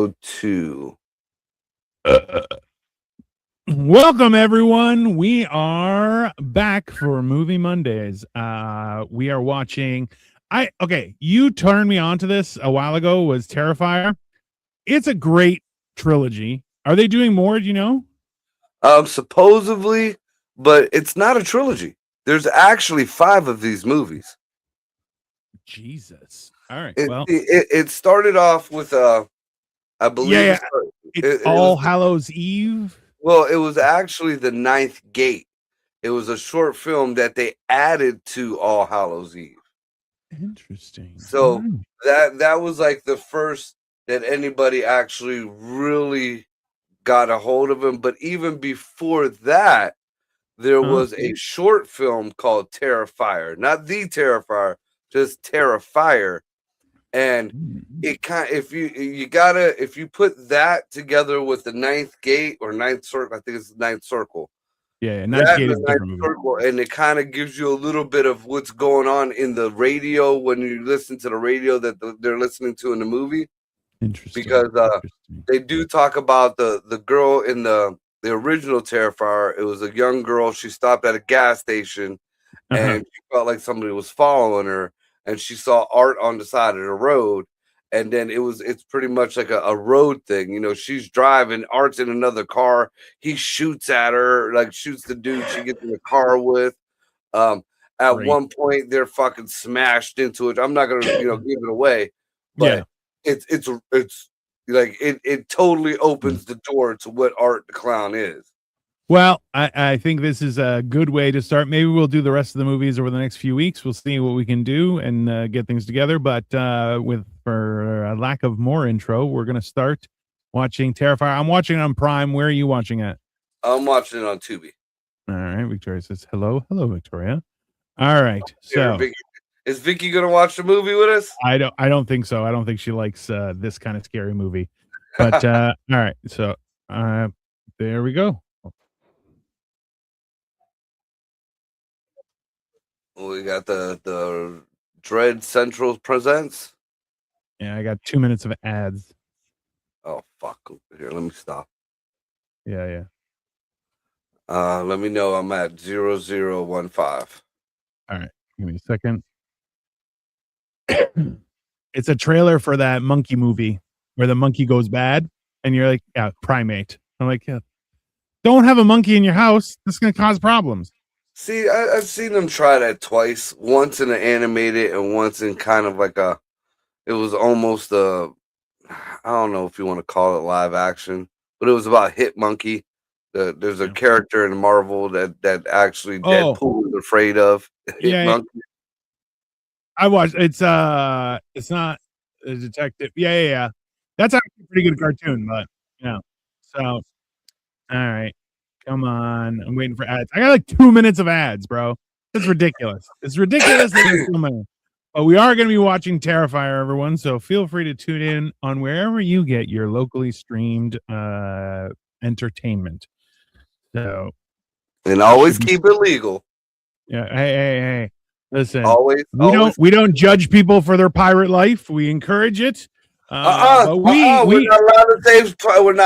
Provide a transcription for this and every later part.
episode 2. Welcome, everyone. We are back for Movie Mondays. We are watching. You turned me onto this a while ago. Was Terrifier? It's a great trilogy. Are they doing more? Do you know? Supposedly, but it's not a trilogy. There's actually 5 of these movies. Jesus. All right. It started off with I believe it's All Hallows Eve. Well, it was actually The Ninth Gate. It was a short film that they added to All Hallows Eve. Interesting. So that was like the first that anybody actually really got a hold of him. But even before that, there was a short film called Terrifier, not The Terrifier, just Terrifier. And it kind of, if you put that together with the Ninth Gate or Ninth Circle, I think it's Ninth Circle. Yeah, Ninth Gate is different Circle, and it kind of gives you a little bit of what's going on in the radio when you listen to the radio that they're listening to in the movie. Interesting. Because they do talk about the girl in the original Terrifier. It was a young girl. She stopped at a gas station, and she felt like somebody was following her. And she saw Art on the side of the road, and then it's pretty much like a road thing. You know, she's driving, Art's in another car, he shoots at her, like shoots the dude she gets in the car with. One point they're fucking smashed into it. I'm not gonna give it away, but it's like it totally opens the door to what Art the Clown is. Well, I think this is a good way to start. Maybe we'll do the rest of the movies over the next few weeks. We'll see what we can do and get things together. But for a lack of more intro, we're going to start watching Terrifier. I'm watching it on Prime. Where are you watching it? I'm watching it on Tubi. All right. Victoria says hello. Hello, Victoria. All right. So is Vicky going to watch the movie with us? I don't think so. I don't think she likes this kind of scary movie. But all right. So there we go. We got the Dread Central presents. Yeah, I got 2 minutes of ads. Oh fuck! Here, let me stop. Yeah. Let me know. I'm at 0015. All right, give me a second. It's a trailer for that monkey movie where the monkey goes bad, and you're like, "Yeah, primate." I'm like, "Yeah, don't have a monkey in your house. This is gonna cause problems." See, I've seen them try that twice. Once in an animated and once in kind of like it was almost I don't know if you want to call it live action, but it was about Hit Monkey. There's a character in Marvel that actually Deadpool is afraid of. Hit Monkey. I watched. It's not a detective. Yeah. That's actually a pretty good cartoon, but So, all right. Come on. I'm waiting for ads. I got like 2 minutes of ads, bro. It's ridiculous. It's ridiculous. But we are going to be watching Terrifier, everyone. So feel free to tune in on wherever you get your locally streamed entertainment. So, and always keep it legal. Yeah. Hey. Listen. We don't judge people for their pirate life. We encourage it. We're not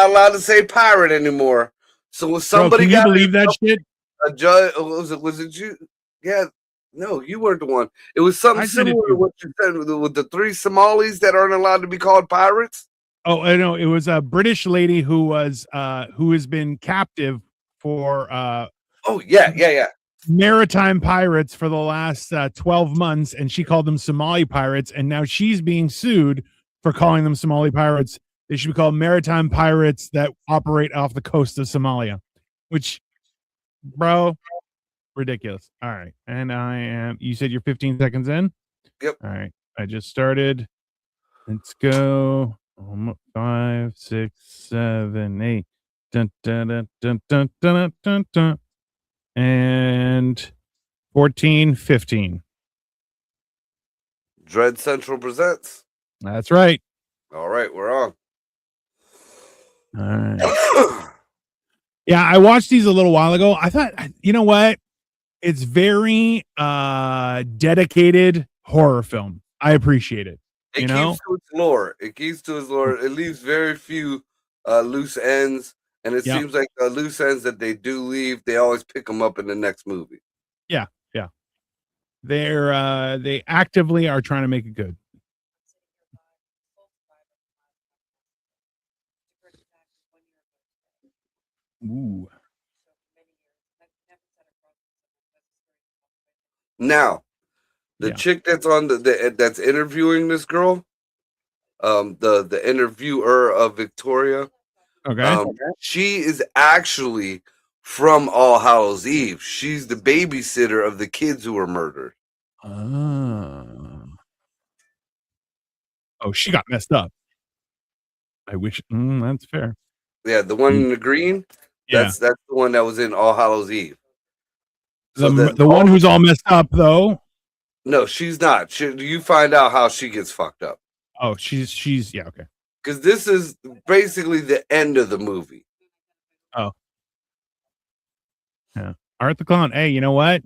allowed to say pirate anymore. So was somebody can you believe that shit? A judge was it you? Yeah, no, you weren't the one. It was something similar to what you said with the 3 Somalis that aren't allowed to be called pirates. Oh, I know. It was a British lady who has been captive for maritime pirates for the last 12 months, and she called them Somali pirates, and now she's being sued for calling them Somali pirates. They should be called maritime pirates that operate off the coast of Somalia, which, bro, ridiculous. All right. And you said you're 15 seconds in? Yep. All right. I just started. Let's go. 5, 6, 7, 8. Dun, dun, dun, dun, dun, dun, dun, dun. And 14, 15. Dread Central presents. That's right. All right, we're on. All right. Yeah, I watched these a little while ago. I thought, you know what? It's very dedicated horror film. I appreciate it. It you keeps know? to its lore. It keeps to its lore. It leaves very few loose ends, and it Yeah. seems like the loose ends that they do leave, they always pick them up in the next movie. Yeah. Yeah. They actively are trying to make it good. Ooh. Now, the Yeah. chick that's on that's interviewing this girl, the interviewer of Victoria, Okay. she is actually from All Hallows Eve. She's the babysitter of the kids who were murdered. Oh. Oh, she got messed up. I wish that's fair. Yeah, the one Mm. in the green, Yeah. that's the one that was in All Hallows Eve. So The then the one all who's all messed up though. no, she's not. You find out how she gets fucked up. Oh, she's yeah, okay. Because this is basically the end of the movie. Oh. Yeah. Art the Clown. Hey, you know what?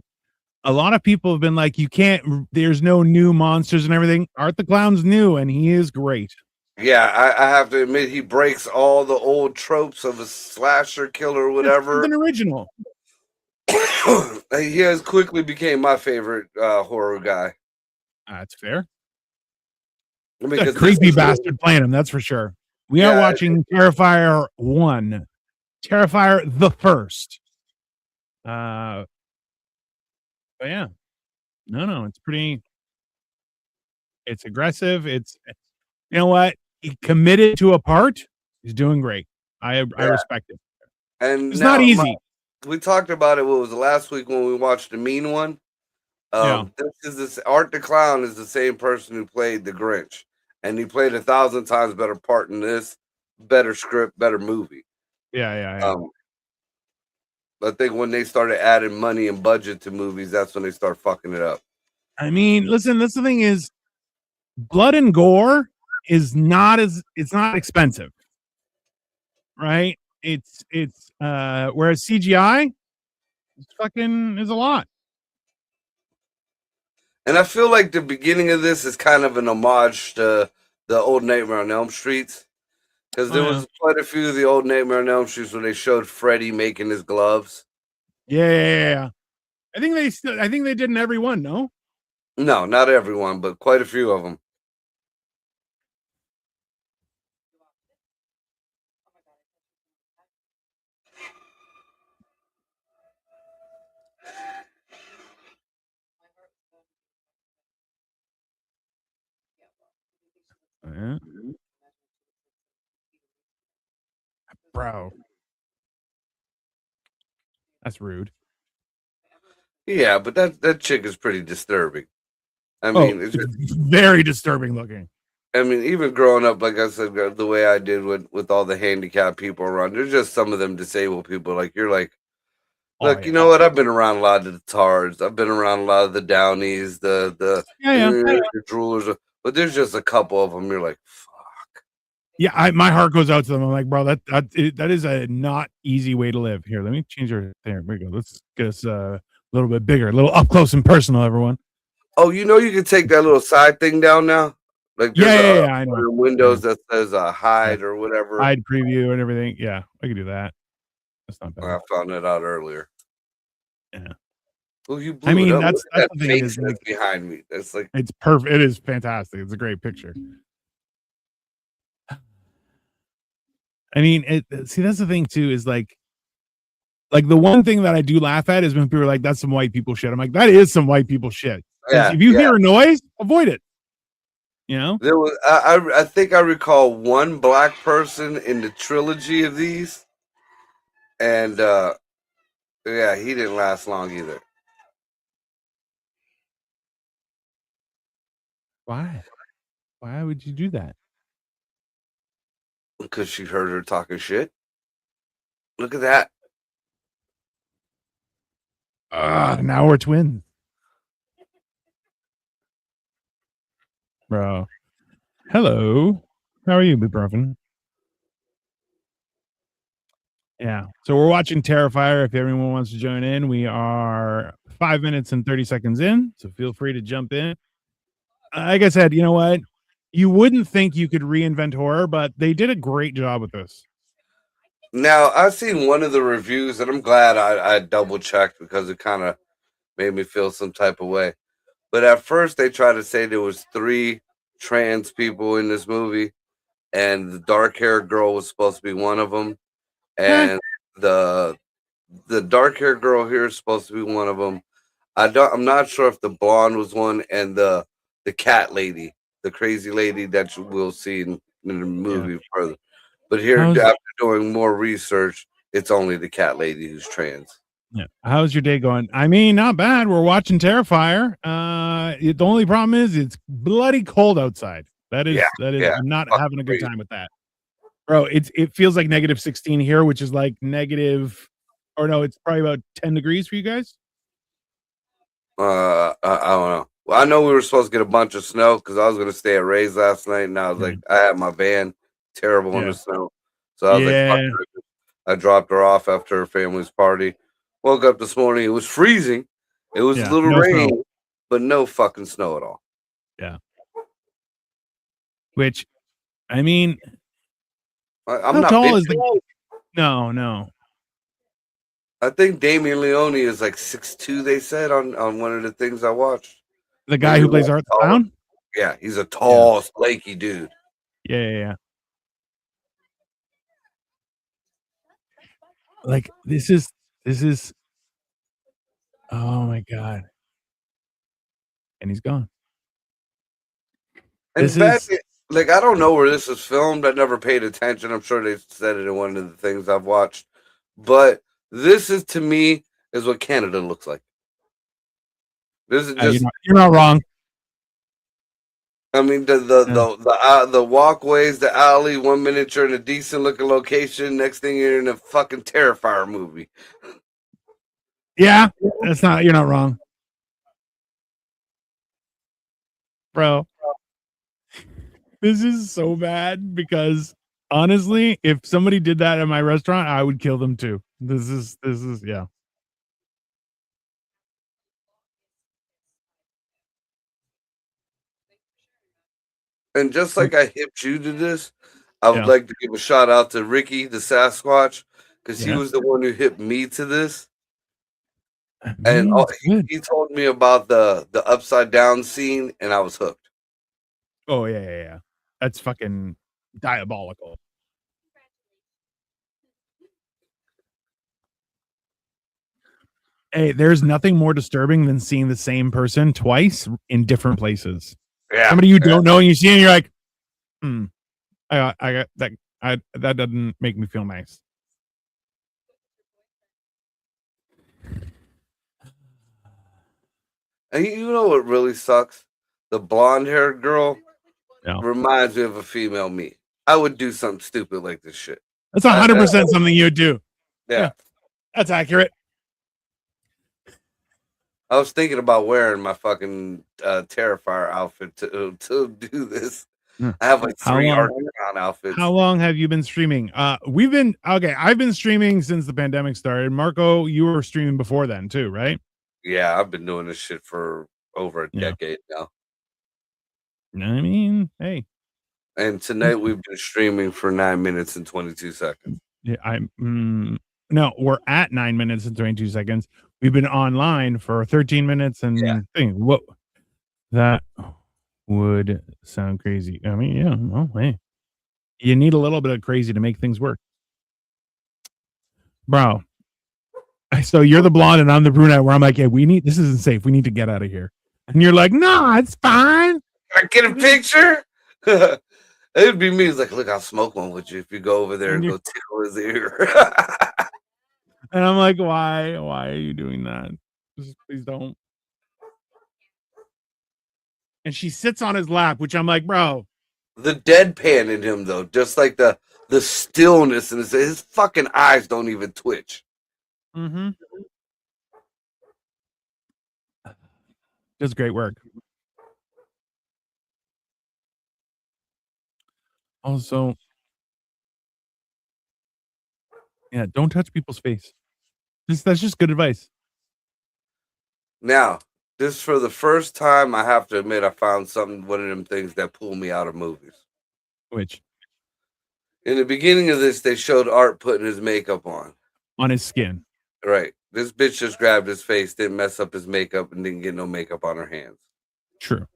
A lot of people have been like, you can't, there's no new monsters and everything. Art the Clown's new and he is great. Yeah, I have to admit he breaks all the old tropes of a slasher killer or It's whatever. something original. He has quickly became my favorite horror guy. That's fair. I mean, A because this creepy is bastard playing him, that's for sure. We are yeah, watching Terrifier 1. Terrifier the first. But yeah. No, it's pretty, it's aggressive. It's, you know what? He committed to a part. He's doing great. I yeah. respect it. And It's not now easy. we talked about it. What was the last week when we watched the Mean one? Yeah. This Art the Clown is the same person who played the Grinch, and he played 1,000 times better part in this, better script, better movie. Yeah. I think when they started adding money and budget to movies, that's when they start fucking it up. I mean, listen, that's the thing is blood and gore is not as it's not expensive, right? It's whereas CGI fucking is a lot. And I feel like the beginning of this is kind of an homage to the old Nightmare on Elm Streets. Because Oh there yeah. was quite a few of the old Nightmare on Elm Streets where they showed Freddy making his gloves. Yeah. I think they did in every one, no? No, not everyone, but quite a few of them. Yeah. Bro. That's rude. Yeah, but that chick is pretty disturbing. I Oh, mean, it's just, very disturbing looking. I mean, even growing up, like I said, the way I did with all the handicapped people around, there's just some of them disabled people. Like you're like, Oh look, you yeah. know what? I've been around a lot of the Tards. I've been around a lot of the Downies, Yeah. the Droolers, but there's just a couple of them. You're like, Yeah, my heart goes out to them. I'm like, bro, that is a not easy way to live. Here, let me change our there. We go. Let's get us a little bit bigger, a little up close and personal, everyone. oh, you know, you can take that little side thing down now. Like there's Yeah. I one know. of the windows that says Yeah. hide or whatever. Hide preview and everything. Yeah, I can do that. That's not I bad. found that out earlier. Yeah. Well, you I blew it mean, up. Look that's at that the thing face is like that's behind me. That's like it's perfect. It is fantastic. It's a great picture. I mean, see that's the thing too is like the one thing that I do laugh at is when people are like, "That's some white people shit." I'm like, "That is some white people shit." Because yeah, if you yeah. hear a noise, avoid it. You know. There was I think I recall one black person in the trilogy of these, and yeah, he didn't last long either. Why? Why would you do that? Because she heard her talking shit. Look at that. Now we're twins. Bro. Hello. How are you, big brother? Yeah. So we're watching Terrifier. If everyone wants to join in, we are 5 minutes and 30 seconds in. So feel free to jump in. Like I said, you know what? You wouldn't think you could reinvent horror, but they did a great job with this. Now I've seen one of the reviews, and I'm glad I double checked because it kind of made me feel some type of way. But at first, they tried to say there was three trans people in this movie, and the dark haired girl was supposed to be one of them, Eh, and the the dark haired girl here is supposed to be one of them. I'm not sure if the blonde was one, and the cat lady, the crazy lady that you will see in the yeah. movie further. But here, How's after doing more research, it's only the cat lady who's trans. yeah. How's your day going? I mean, not bad. We're watching Terrifier. The only problem is it's bloody cold outside. That Yeah, is that is. yeah, I'm not fucking having a good crazy. time with that, bro. It feels like -16 here, which is like negative, or no, it's probably about 10 degrees for you guys. I don't know. Well, I know we were supposed to get a bunch of snow because I was going to stay at Ray's last night, and I was Yeah, like, I had my van terrible in yeah, the snow, so I was like, fuck yeah, it. I dropped her off after her family's party. Woke up this morning, it was freezing. It was a yeah. little No snow. rain, but no fucking snow at all. Yeah. Which, I mean, I'm how not big. tall is the? No, no. I think Damien Leone is like 6'2", they said on one of the things I watched. The guy Maybe who a plays little Art the taller. Clown. Yeah, he's a Yeah, tall, lanky dude. yeah. Like this is. Oh my god. And he's gone. This And back, is like, I don't know where this is filmed. I never paid attention. I'm sure they said it in one of the things I've watched. But this is, to me, is what Canada looks like. This is just, you're not wrong. I mean, Yeah. the walkways, the alley. 1 minute you're in a decent looking location. Next thing you're in a fucking Terrifier movie. Yeah, that's not. You're not wrong, bro. This is so bad because honestly, if somebody did that at my restaurant, I would kill them too. This is yeah. And just like I hipped you to this, I would Yeah. like to give a shout out to Ricky, the Sasquatch, because he Yeah. was the one who hipped me to this. I And mean, it's good. he told me about the upside down scene, and I was hooked. Oh yeah. That's fucking diabolical. Hey, there's nothing more disturbing than seeing the same person twice in different places. Yeah, Somebody you yeah. don't know and you see and you're like, hmm, I got that. That doesn't make me feel nice. And you know what really sucks? The blonde haired girl Yeah. reminds me of a female me. I would do something stupid like this shit. That's 100% something you would do. Yeah. Yeah, that's accurate. I was thinking about wearing my fucking Terrifier outfit to do this. Yeah. I have like How three long? Arcon outfits. How long have you been streaming? We've been okay. I've been streaming since the pandemic started. Marco, you were streaming before then too, right? Yeah, I've been doing this shit for over a Yeah. decade now. I mean, hey. And tonight we've been streaming for 9 minutes and 22 seconds. Yeah, no, we're at 9 minutes and 22 seconds. We've been online for 13 minutes and thing. What that would sound crazy. I mean, yeah, well, hey. You need a little bit of crazy to make things work. Bro. So you're the blonde and I'm the brunette where I'm like, yeah, this isn't safe. We need to get out of here. And you're like, no, it's fine. Can I get a picture? It'd be me. It's like, look, I'll smoke one with you if you go over there and go tickle his ear. And I'm like, why? Why are you doing that? Just please don't. And she sits on his lap, which I'm like, bro. The deadpan in him, though, just like the stillness, and his fucking eyes don't even twitch. Mm-hmm. Does great work. Also, yeah, don't touch people's face. That's just good advice. Now, Just for the first time, I have to admit, I found one of them things that pull me out of movies. Which? In the beginning of this, they showed Art putting his makeup on his skin. Right. This bitch just grabbed his face, didn't mess up his makeup, and didn't get no makeup on her hands. True.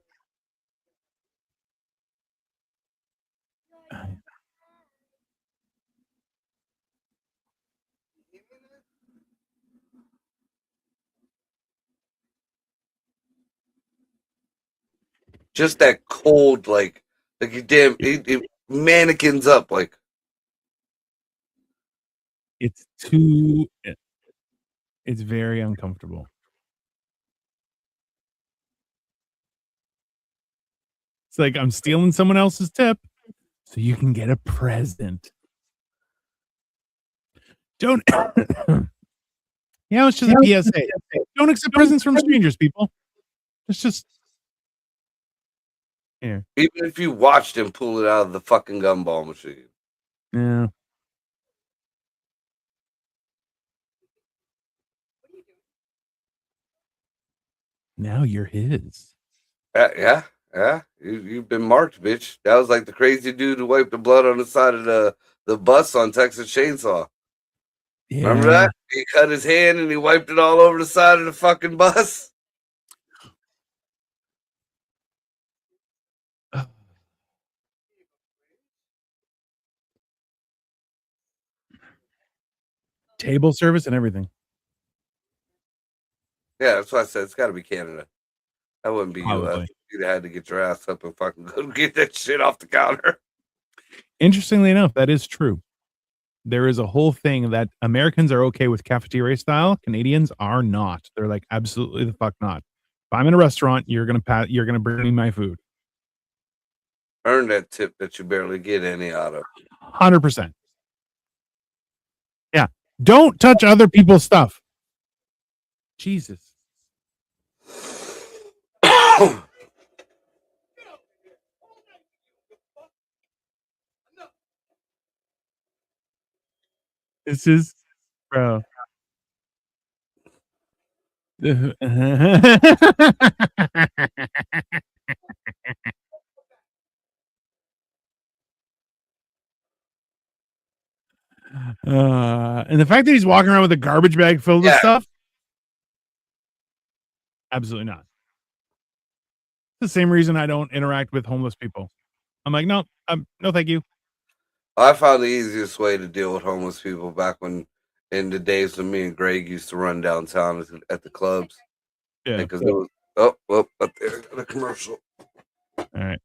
Just that cold, like you damn, it mannequins up, like. It's too. It's very uncomfortable. It's like I'm stealing someone else's tip so you can get a present. Don't. Yeah, it's just a PSA. Don't accept presents from strangers, people. It's just. Yeah. Even if you watched him pull it out of the fucking gumball machine. Yeah. Now you're his. Yeah. You've been marked, bitch. That was like the crazy dude who wiped the blood on the side of the bus on Texas Chainsaw. Yeah. Remember that? He cut his hand and he wiped it all over the side of the fucking bus. Table service and everything. Yeah, that's why I said it's got to be Canada. That wouldn't be U.S. You'd have had to get your ass up and fucking go get that shit off the counter. Interestingly enough, that is true. There is a whole thing that Americans are okay with cafeteria style. Canadians are not. They're like, absolutely the fuck not. If I'm in a restaurant, you're gonna bring me my food. Earn that tip that you barely get any out of. 100%. Yeah. Don't touch other people's stuff. Jesus. This is, bro. And the fact that he's walking around with a garbage bag filled with stuff, absolutely not. It's the same reason I don't interact with homeless people. I'm like, no, no, thank you. I found the easiest way to deal with homeless people back when, in the days when me and Greg used to run downtown at the clubs. Yeah, because it was up there, the commercial. All right,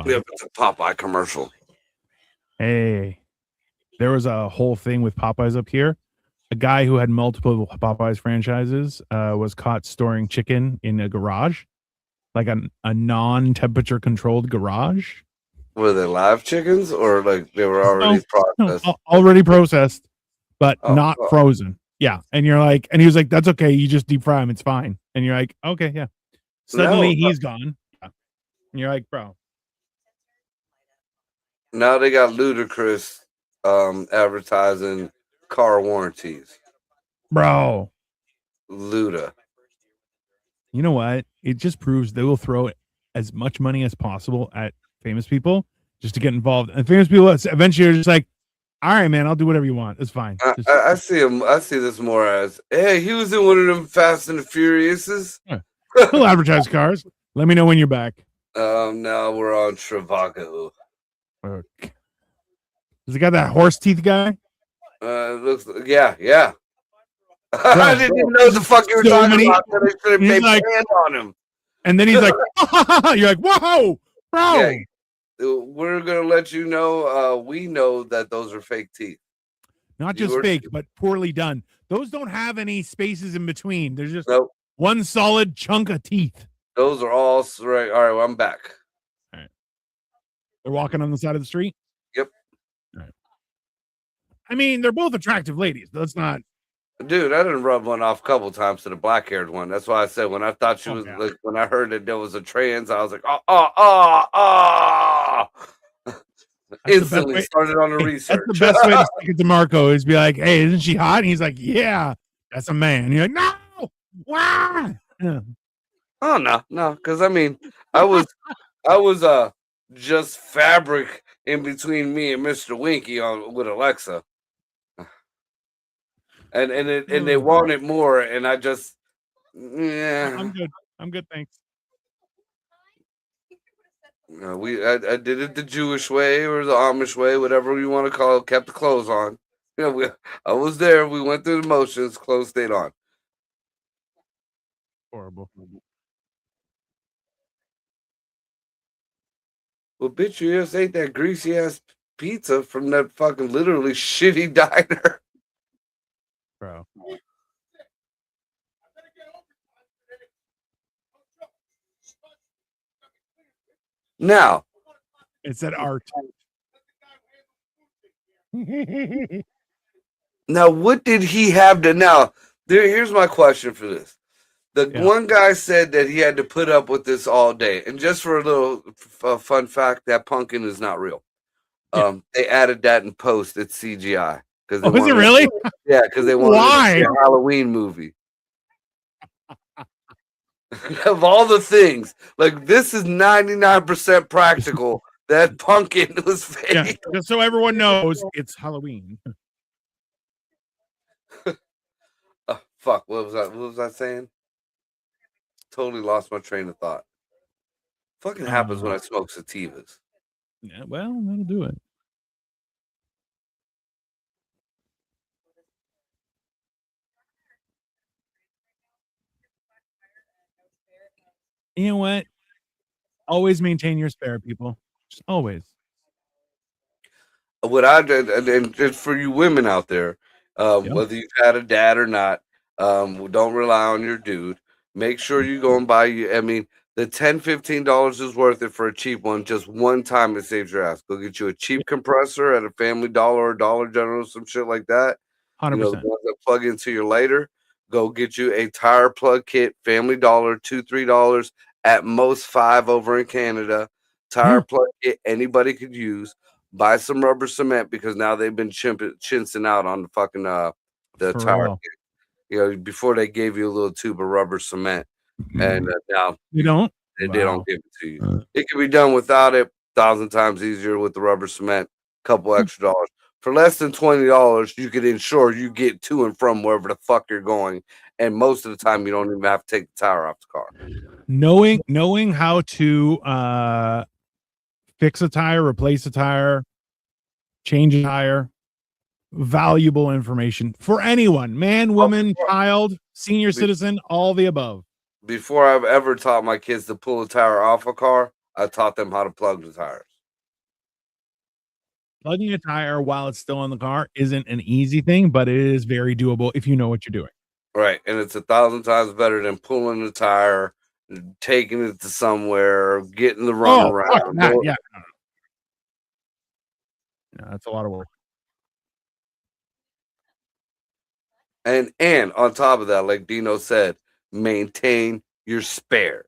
yep, it's a Popeye commercial. Hey, there was a whole thing with Popeyes up here. A guy who had multiple Popeyes franchises was caught storing chicken in a garage, like a non-temperature controlled garage. Were they live chickens or like they were already processed? No, already processed, but not frozen. Yeah. And you're like, and he was like, that's okay. You just deep fry them. It's fine. And you're like, okay, yeah. Suddenly he's gone. Yeah. And you're like, bro. Now they got ludicrous advertising car warranties. Bro. Luda. You know what? It just proves they will throw as much money as possible at famous people just to get involved. And famous people eventually are just like, all right, man, I'll do whatever you want. It's fine. I see him. I see this more as, hey, he was in one of them Fast and the Furiouses. Yeah. He'll advertise cars. Let me know when you're back. Now we're on Trivago. Okay. Has he got that horse teeth guy? It looks, yeah. I didn't even know the fuck you were talking about. That I should have made like, hand on him. And then he's like, you're like, whoa, bro. Yeah, we're gonna let you know. We know that those are fake teeth. Not just fake, but poorly done. Those don't have any spaces in between. There's just one solid chunk of teeth. Those are all right. All right, well, I'm back. All right. They're walking on the side of the street. Yep. All right. I mean, they're both attractive ladies. That's not. Dude, I didn't rub one off a couple times to the black-haired one. That's why I said when I thought she was like, when I heard that there was a trans, I was like, instantly started on the research. That's the best way to stick it to Marco is be like, hey, isn't she hot? And he's like, yeah, that's a man. And you're like, no, why? Yeah. Oh no, because I mean, I was I was just fabric in between me and Mr. Winky on with Alexa, and they Oh, wanted more, and I just yeah. I'm good. I'm good, thanks. I did it the Jewish way or the Amish way, whatever you want to call it. Kept the clothes on. I was there. We went through the motions. Clothes stayed on. Horrible. Well, bitch, you just ate that greasy ass pizza from that fucking literally shitty diner. Bro. Now, It said art. now, what did he have to now? Here's my question for this. The Yeah. one guy said that he had to put up with this all day. And just for a little fun fact, that pumpkin is not real. Yeah. They added that in post. It's CGI because they Oh, is it wanted really? yeah, because they wanted it to Why? be a Halloween movie. Of all the things, like this is 99% practical. That pumpkin was Yeah. fake. Just so everyone knows, it's Halloween. Fuck, what was that? What was I saying? Totally lost my train of thought. Fucking happens when I smoke sativas. Yeah, well, that'll do it. You know what? Always maintain your spare, people. Just always. What I did, and for you women out there, Yeah. whether you've had a dad or not, don't rely on your dude. Make sure you go and buy you. I mean, the $10-15 is worth it for a cheap one. Just one time it saves your ass. Go get you a cheap compressor at a Family Dollar or Dollar General, some shit like that. You know, the 100%. ones that plug into your lighter. Go get you a tire plug kit, Family Dollar, $2-3, at most $5 over in Canada. Tire Yeah. plug kit anybody could use. Buy some rubber cement because now they've been chinsing out on the fucking the For tire. real. You know, before they gave you a little tube of rubber cement, and now You don't? they don't Wow. give it to you. It can be done without it. 1,000 times easier with the rubber cement. Couple extra dollars for less than $20. You can ensure you get to and from wherever the fuck you're going, and most of the time you don't even have to take the tire off the car. Knowing how to fix a tire, replace a tire, change a tire, valuable information for anyone, man, woman, child, senior citizen, all the above. Before I've ever taught my kids to pull a tire off a car, I taught them how to plug the tires. Plugging a tire while it's still in the car isn't an easy thing, but it is very doable if you know what you're doing. Right, and it's 1,000 times better than pulling the tire, taking it to somewhere, getting the Oh, fuck runaround. that. Yeah. No, that's a lot of work. And on top of that, like Dino said, maintain your spare.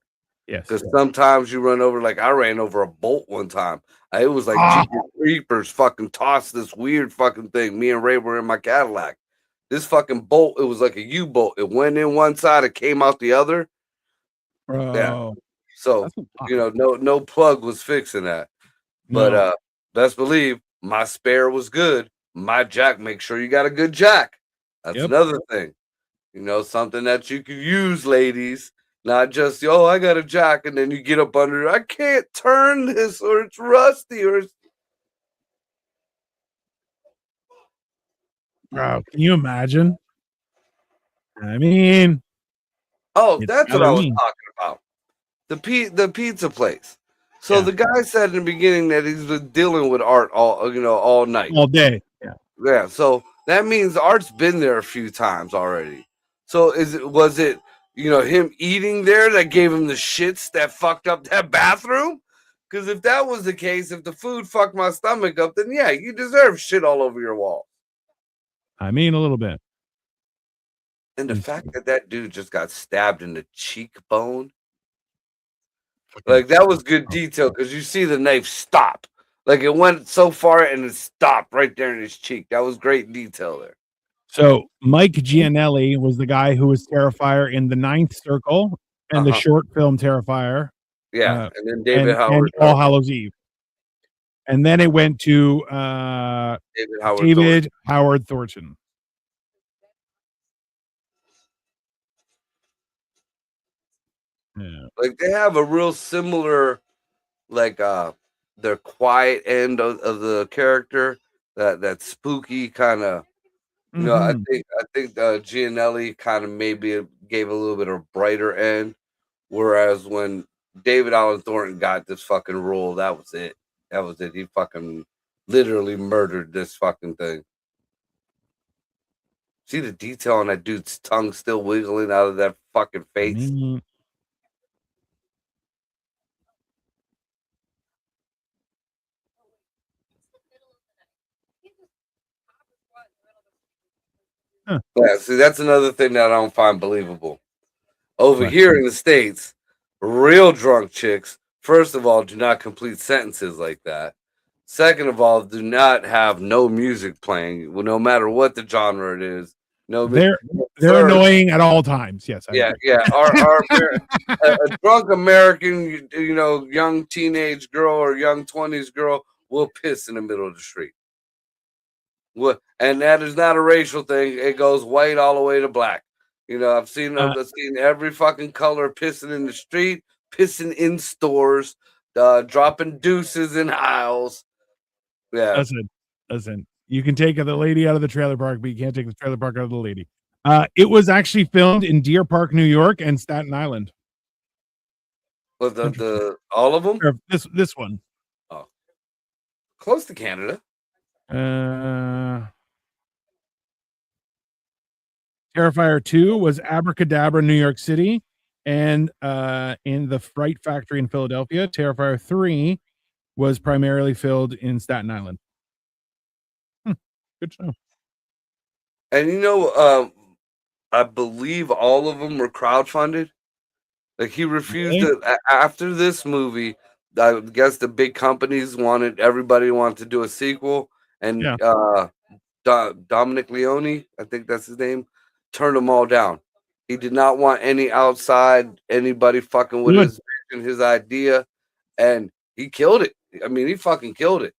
Yes. Because sometimes you run over, like I ran over a bolt one time. It was like Jeepers Creepers fucking tossed this weird fucking thing. Me and Ray were in my Cadillac. This fucking bolt, it was like a U-bolt. It went in one side, it came out the other. Bro. Yeah. So, That's you know, no plug was fixing that. But no. best believe my spare was good. My jack, make sure you got a good jack. That's Yep. another thing. You know, something that you can use, ladies. Not just, oh, I got a jack, and then you get up under it. I can't turn this, or it's rusty, or it's Bro, can you imagine? I mean, oh, it's that's what I was Halloween. talking about. The pizza place. So Yeah. the guy said in the beginning that he's been dealing with art all night. All day. Yeah. Yeah, so that means Art's been there a few times already. So was it him eating there that gave him the shits that fucked up that bathroom? Because if that was the case, if the food fucked my stomach up, then yeah, you deserve shit all over your wall. I mean, a little bit. And the fact that dude just got stabbed in the cheekbone, like that was good detail because you see the knife stop. Like it went so far and it stopped right there in his cheek. That was great detail there. So Mike Gianelli was the guy who was Terrifier in the Ninth Circle, and the short film Terrifier. Yeah, and then David And Howard, All Hallows Eve. And then it went to David Howard Thornton. Yeah. Like they have a real similar, like their quiet end of the character, that spooky kind of. You know, Mm-hmm. I think Gianelli kind of maybe gave a little bit of brighter end, whereas when David Allen Thornton got this fucking role, that was it. That was it. He fucking literally murdered this fucking thing. See the detail on that dude's tongue still wiggling out of that fucking face. Huh. Yeah, see, that's another thing that I don't find believable. Over What? here in the States, real drunk chicks, first of all, do not complete sentences like that. Second of all, do not have no music playing, no matter what the genre it is. No, They're third, annoying at all times. Yes, I agree. yeah. A drunk American, you know, young teenage girl or young 20s girl will piss in the middle of the street. And that is not a racial thing. It goes white all the way to black. You know, I've seen every fucking color pissing in the street, pissing in stores, dropping deuces in aisles. Yeah. Listen. You can take the lady out of the trailer park, but you can't take the trailer park out of the lady. It was actually filmed in Deer Park, New York, and Staten Island. But the all of them? Or this one. Oh. Close to Canada. Terrifier 2 was Abracadabra, New York City, and in the Fright Factory in Philadelphia. Terrifier 3 was primarily filmed in Staten Island. Good show. And you know, I believe all of them were crowdfunded. Like he refused it after this movie. I guess the big companies everybody wanted to do a sequel, and Dominic Leone, I think that's his name, turned them all down. He did not want anybody fucking with his vision, his idea, and he killed it. I mean, he fucking killed it.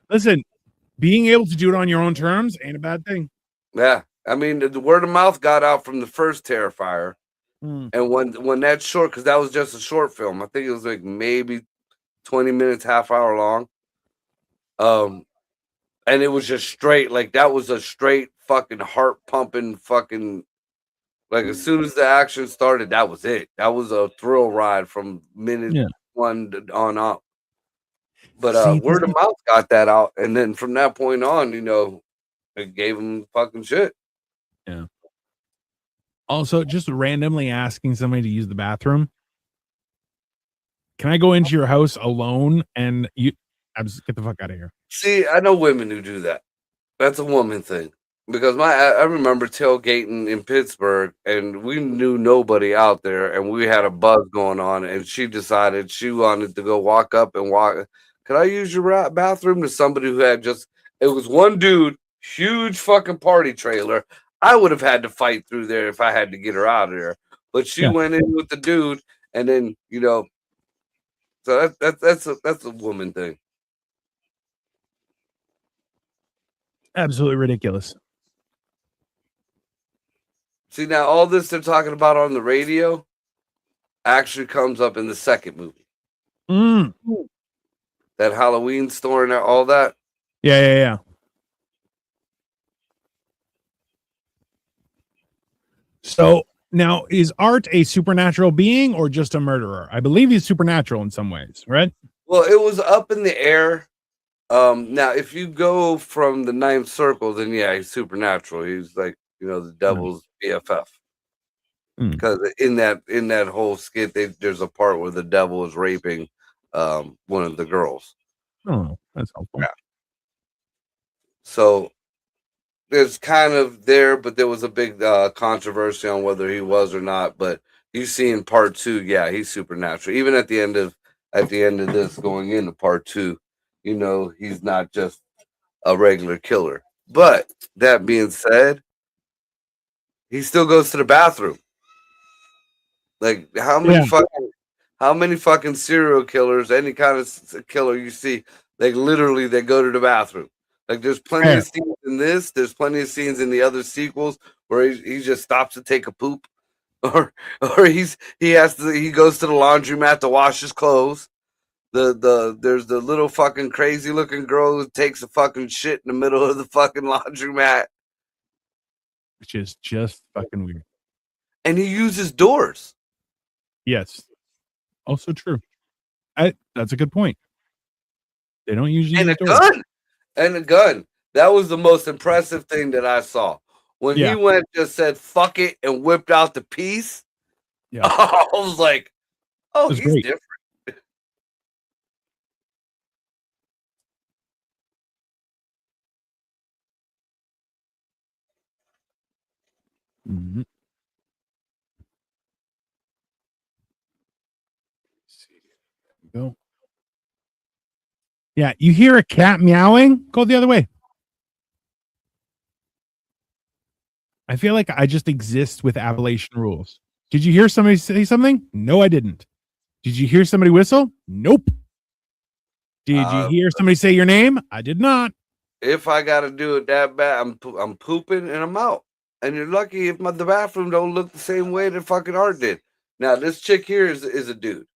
Listen, being able to do it on your own terms ain't a bad thing. Yeah, I mean, the word of mouth got out from the first Terrifier, and when that short, because that was just a short film. I think it was like maybe 20 minutes, half hour long. And it was just straight, like that was a straight fucking heart pumping fucking, like as soon as the action started, that was it. That was a thrill ride from minute one on up. But word of mouth got that out, and then from that point on, you know, it gave him fucking shit. Yeah. Also, just randomly asking somebody to use the bathroom. Can I go into your house alone and I'm just get the fuck out of here? See, I know women who do that. That's a woman thing. Because I remember tailgating in Pittsburgh, and we knew nobody out there, and we had a buzz going on, and she decided she wanted to go walk up and walk. Could I use your bathroom? To somebody who had it was one dude, huge fucking party trailer. I would have had to fight through there if I had to get her out of there. But she went in with the dude, and then, you know, so that's a woman thing. Absolutely ridiculous. See, now all this they're talking about on the radio actually comes up in the second movie. That Halloween store and all that. Yeah. So now, is Art a supernatural being or just a murderer? I believe he's supernatural in some ways, right? Well, it was up in the air. Now, if you go from the ninth circle, then yeah, he's supernatural. He's like, you know, the devil's BFF. Because in that whole skit, there's a part where the devil is raping one of the girls. Oh, that's helpful. Yeah. So there's kind of there, but there was a big controversy on whether he was or not. But you see in part 2, yeah, he's supernatural. Even at the end of this, going into part 2, you know, he's not just a regular killer. But that being said, he still goes to the bathroom. Like Yeah. how many fucking serial killers, any kind of killer you see, like literally they go to the bathroom. Like there's plenty Fair. of scenes in this. There's plenty of scenes in the other sequels where he just stops to take a poop, or he goes to the laundromat to wash his clothes. There's the little fucking crazy looking girl who takes a fucking shit in the middle of the fucking laundromat, Which is just fucking weird. and he uses doors. Yes. Also true. That's a good point. They don't usually And use a doors. gun. And a gun. That was the most impressive thing that I saw. When Yeah. he went, just said fuck it and whipped out the piece, Yeah. I was like, oh, That's he's great. different. Mm-hmm. Go. Yeah, you hear a cat meowing? Go the other way. I feel like I just exist with Appalachian rules. Did you hear somebody say something? No, I didn't. Did you hear somebody whistle? Nope. Did you Uh, hear somebody say your name? I did not. if I got to do it that bad, I'm pooping and I'm out. And you're lucky if the bathroom don't look the same way that fucking art did. Now this chick here is a dude,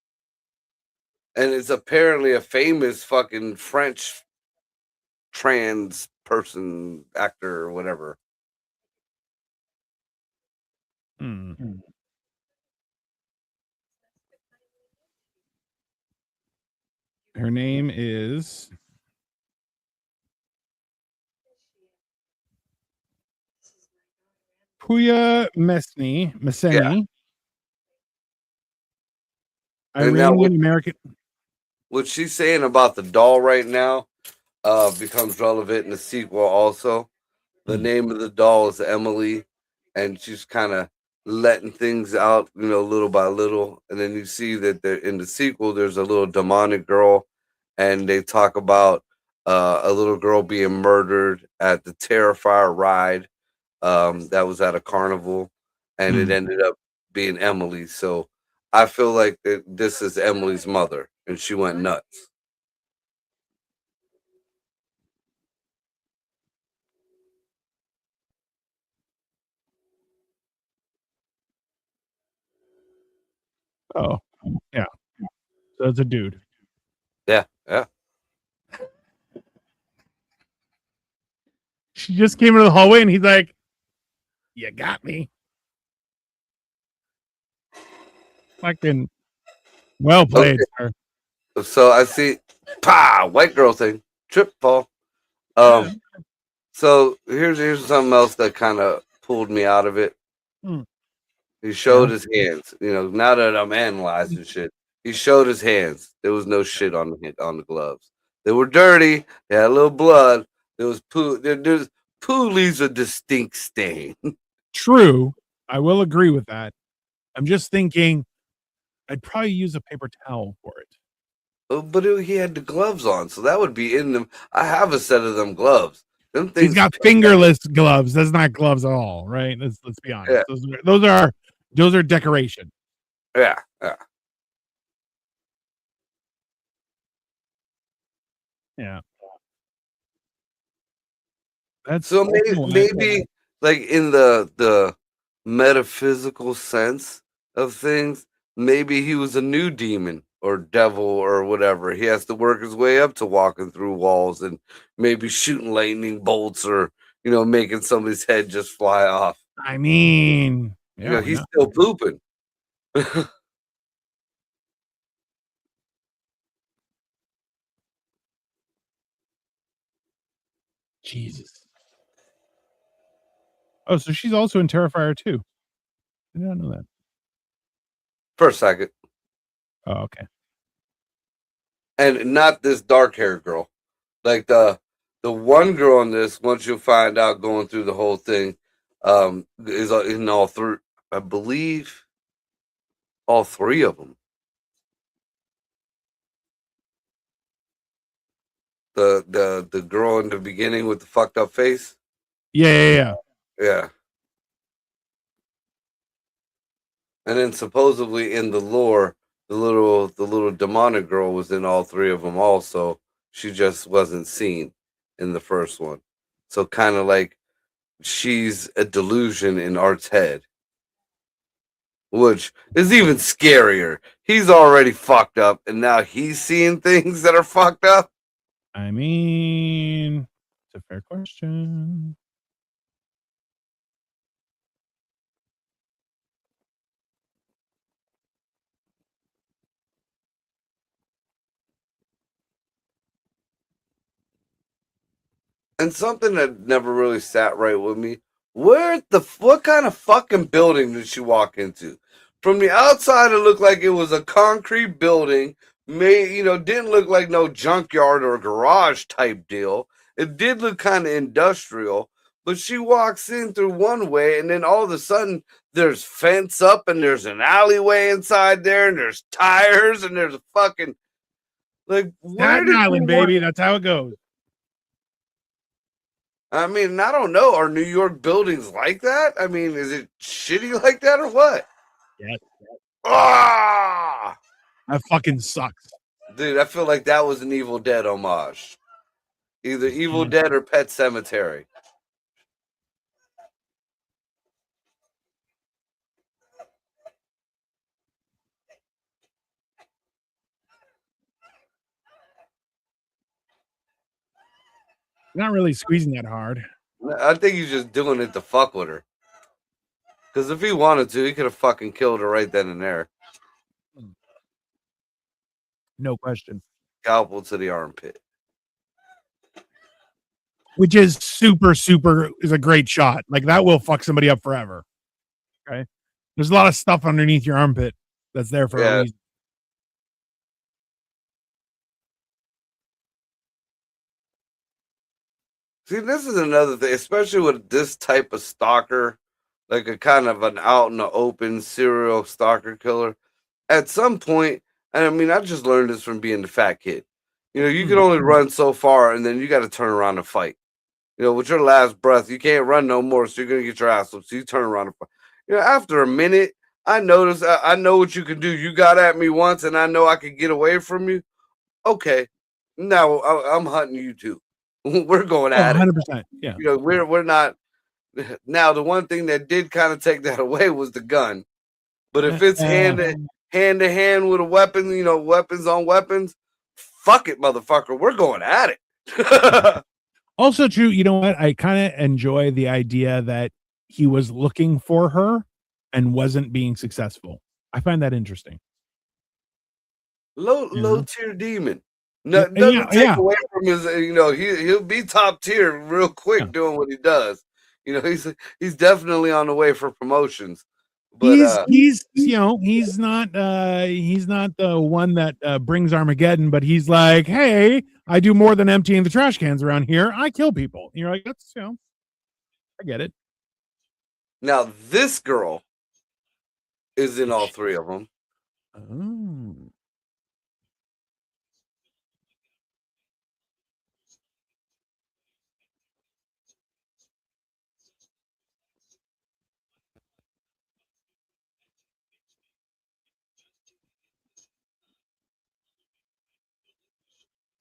and it's apparently a famous fucking French trans person, actor, or whatever. Hmm. Her name is Puya Yeah. Messeni, And now Iranian American. what she's saying about the doll right now becomes relevant in the sequel also. The Hmm. name of the doll is Emily, and she's kind of letting things out, little by little. And then you see that in the sequel, there's a little demonic girl, and they talk about a little girl being murdered at the Terrifier ride that was at a carnival, and it Hmm. ended up being Emily. So I feel like this is Emily's mother, and she went nuts. Oh, yeah. So it's a dude. Yeah, yeah. She just came into the hallway and he's like, "You got me." Fucking well played, Okay, sir. so I see, white girl thing, trip fall. Yeah. Um, so here's something else that kind of pulled me out of it. Hmm. He Yeah. showed his hands. Now that I'm analyzing shit, he showed his hands. There was no shit on the gloves. They were dirty. They had a little blood. There was poo. There's poo leaves a distinct stain. True. I will agree with that. I'm just thinking I'd probably use a paper towel for it. But he had the gloves on, so that would be in them. I have a set of them gloves. Them He's things got pick up. fingerless gloves. That's not gloves at all, right? Let's be Yeah, honest. Those are decoration. yeah, yeah. Yeah. That's So also why. maybe like in the metaphysical sense of things, maybe he was a new demon or devil or whatever. He has to work his way up to walking through walls and maybe shooting lightning bolts or making somebody's head just fly off. I mean, yeah, why He's not? still pooping. Jesus. Oh, so she's also in Terrifier too. I did not know that. For a second. Oh, okay. And not this dark haired girl. Like the one girl in this, once you find out going through the whole thing, is in all three. I believe all three of them. The girl in the beginning with the fucked up face. Yeah, yeah, yeah. Yeah, And then supposedly in the lore, the little demonic girl was in all three of them also. She just wasn't seen in the first one. So kind of like she's a delusion in Art's head, which is even scarier. He's already fucked up, and now he's seeing things that are fucked up. I mean, it's a fair question. And something that never really sat right with me. What kind of fucking building did she walk into? From the outside, it looked like it was a concrete building. Didn't look like no junkyard or garage type deal. It did look kind of industrial, but she walks in through one way, and then all of a sudden, there's fence up, and there's an alleyway inside there, and there's tires, and there's a fucking like where Staten did you Island, want? baby. That's how it goes. I mean, I don't know. Are New York buildings like that? I mean, is it shitty like that or what? Yes. Ah, That fucking sucks. dude, I feel like that was an Evil Dead homage. Either Evil Mhm. Dead or Pet Cemetery. Not really squeezing that hard. I think he's just doing it to fuck with her. Because if he wanted to, he could have fucking killed her right then and there. No question. Scalpel to the armpit. Which is super is a great shot. Like that will fuck somebody up forever. Okay. There's a lot of stuff underneath your armpit that's there for a reason. See, this is another thing, especially with this type of stalker, like a kind of an out in the open serial stalker killer. At some point, and I mean, I just learned this from being the fat kid. You can only run so far, and then you got to turn around and fight. With your last breath, you can't run no more, so you're gonna get your ass up. So you turn around and fight. After a minute, I noticed I know what you can do. You got at me once, and I know I can get away from you. Okay, now I'm hunting you too. We're going Oh, at it. 100%. Yeah. We're not. Now, the one thing that did kind of take that away was the gun. But if it's hand to hand with a weapon, weapons on weapons, fuck it, motherfucker. We're going at it. Also true, you know what? I kind of enjoy the idea that he was looking for her and wasn't being successful. I find that interesting. Low tier demon. No, doesn't take away from his. He'll be top tier real quick doing what he does. He's definitely on the way for promotions. But he's he's not the one that brings Armageddon, but he's like, hey, I do more than emptying the trash cans around here. I kill people. And you're like, that's I get it. Now this girl is in all three of them. Oh.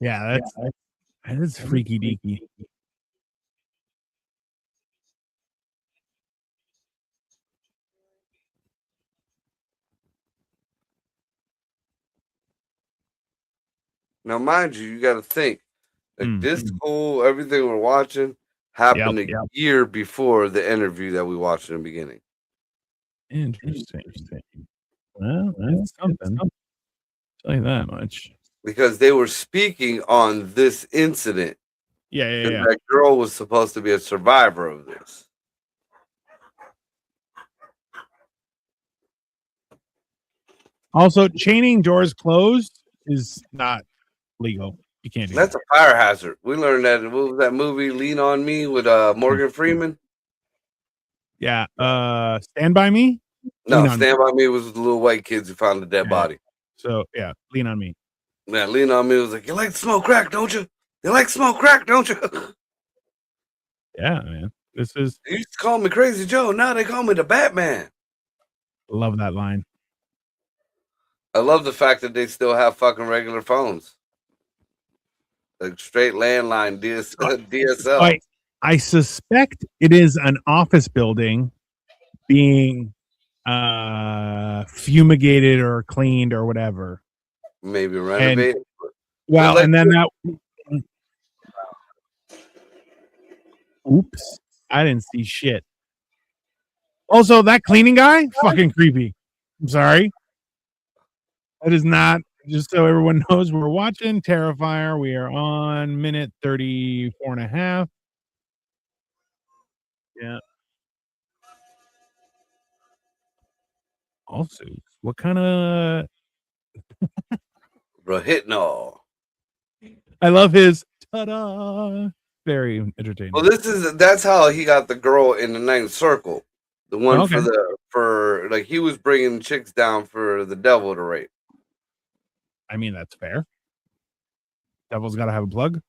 Yeah, that's freaky deaky. Now, mind you, you got to think like this whole everything we're watching happened a year before the interview that we watched in the beginning. Interesting. Well, that's something. I'll tell you that much. Because they were speaking on this incident. Yeah. That girl was supposed to be a survivor of this. Also, chaining doors closed is not legal. You can't do That's a fire hazard. We learned that. What was that movie, Lean on Me, with Morgan Freeman? Yeah. Stand By Me? No, Stand By Me was the little white kids who found the dead body. So, yeah, Lean on Me. Yeah, Lean on Me was like, you like to smoke crack, don't you? You like to smoke crack, don't you? Yeah, man. This is. They used to call me Crazy Joe. Now they call me the Batman. Love that line. I love the fact that they still have fucking regular phones, like straight landline So DSL. I suspect it is an office building being fumigated or cleaned or whatever. Maybe And renovate. well, Like, and then that oops, I didn't see shit. Also, that cleaning guy, fucking creepy. I'm sorry. That is not, just so everyone knows, we're watching Terrifier. We are on minute 34 and a half. Yeah. Also, what kind of Rohypnol. I love his ta-da. Very entertaining. Well, that's how he got the girl in the ninth circle. The one Okay. for like he was bringing chicks down for the devil to rape. I mean, that's fair. Devil's got to have a plug.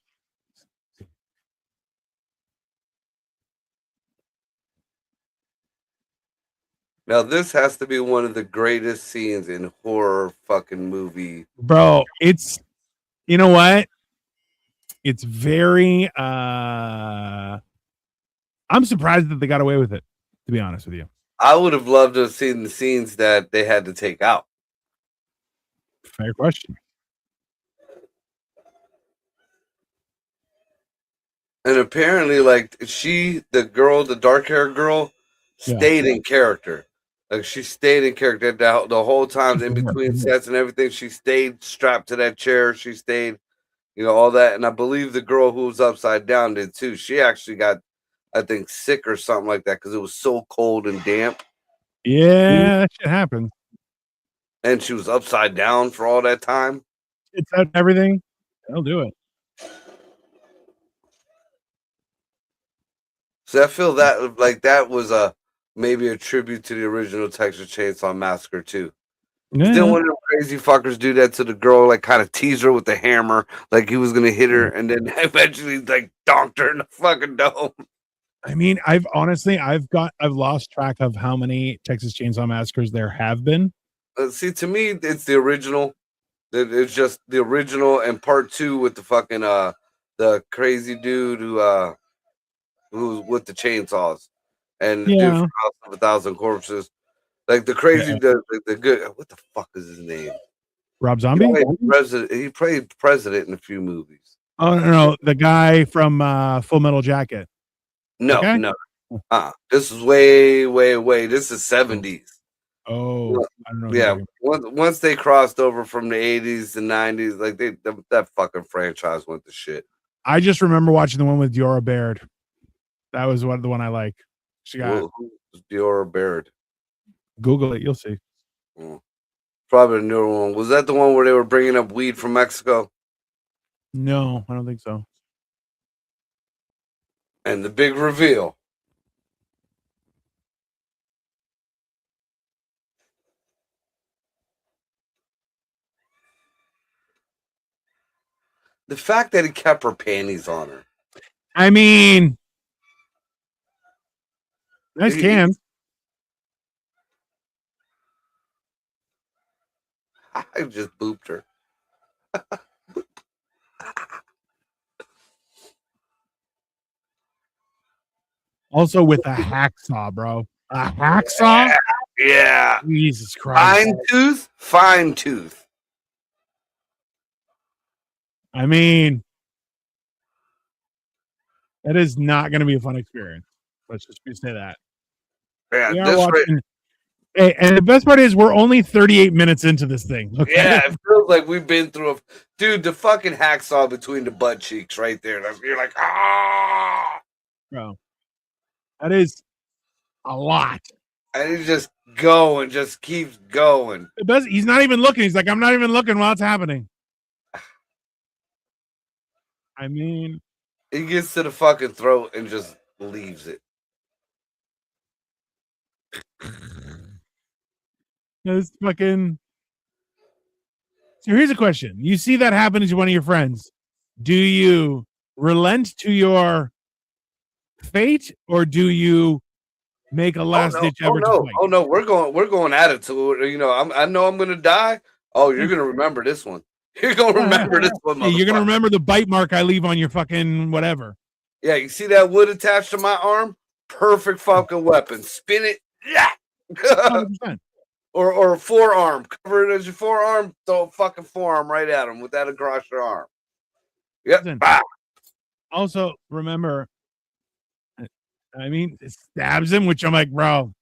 Now this has to be one of the greatest scenes in horror fucking movie. Bro, it's, you know what? It's very I'm surprised that they got away with it, to be honest with you. I would have loved to have seen the scenes that they had to take out. Fair question. And apparently, like the girl, the dark haired girl, stayed in character. Like she stayed in character the whole time in between sets and everything. She stayed strapped to that chair. She stayed, all that. And I believe the girl who was upside down did too. She actually got, I think, sick or something like that because it was so cold and damp. Yeah, that shit happens. And she was upside down for all that time. It's out everything. They'll do it. So I feel that like that was maybe a tribute to the original Texas Chainsaw Massacre too. Yeah. Didn't one of them crazy fuckers do that to the girl, like kind of tease her with the hammer, like he was gonna hit her, and then eventually like donked her in the fucking dome. I mean, I've lost track of how many Texas Chainsaw Massacres there have been. See, to me, it's the original. It's just the original and part two with the fucking the crazy dude who's with the chainsaws, and the dude from House of a Thousand Corpses. Like the crazy, the good. What the fuck is his name? Rob Zombie. He played president in a few movies. Oh no, the guy from Full Metal Jacket. No, no. This is way. This is 70s. Oh, I don't know. Yeah, once they crossed over from the 80s to 90s, like that fucking franchise went to shit. I just remember watching the one with Diora Baird. That was the one I like. She got who's Diora Baird. Google it, you'll see. Probably a newer one. Was that the one where they were bringing up weed from Mexico? No, I don't think so. And the big reveal. The fact that he kept her panties on her. I mean, nice cans. I just booped her. Also with a hacksaw, bro. A hacksaw? Yeah. Jesus Christ. Fine tooth. I mean, that is not going to be a fun experience. Let's just say that. Yeah, we are watching. Hey, and the best part is we're only 38 minutes into this thing. Okay? Yeah, it feels like we've been through dude, the fucking hacksaw between the butt cheeks right there. You're like, bro. That is a lot. And he just just keeps going. He's not even looking. He's like, I'm not even looking while it's happening. I mean, he gets to the fucking throat and just leaves it. It's fucking. So here's a question. You see that happen to one of your friends. Do you relent to your fate or do you make a Oh last no! ditch Oh effort to no! fight. Oh no! We're going at it to it. You know, I know I'm gonna die. Oh, you're Yeah. gonna remember this one. You're gonna remember this one, Hey, you're gonna motherfucker. remember the bite mark I leave on your fucking whatever. Yeah, you see that wood attached to my arm? Perfect fucking weapon. Spin it. Yeah. 100%. Or a forearm. Cover it as your forearm. Throw a fucking forearm right at him with that across your arm. Yep. Listen, Ah. also, remember, I mean, it stabs him, which I'm like, bro,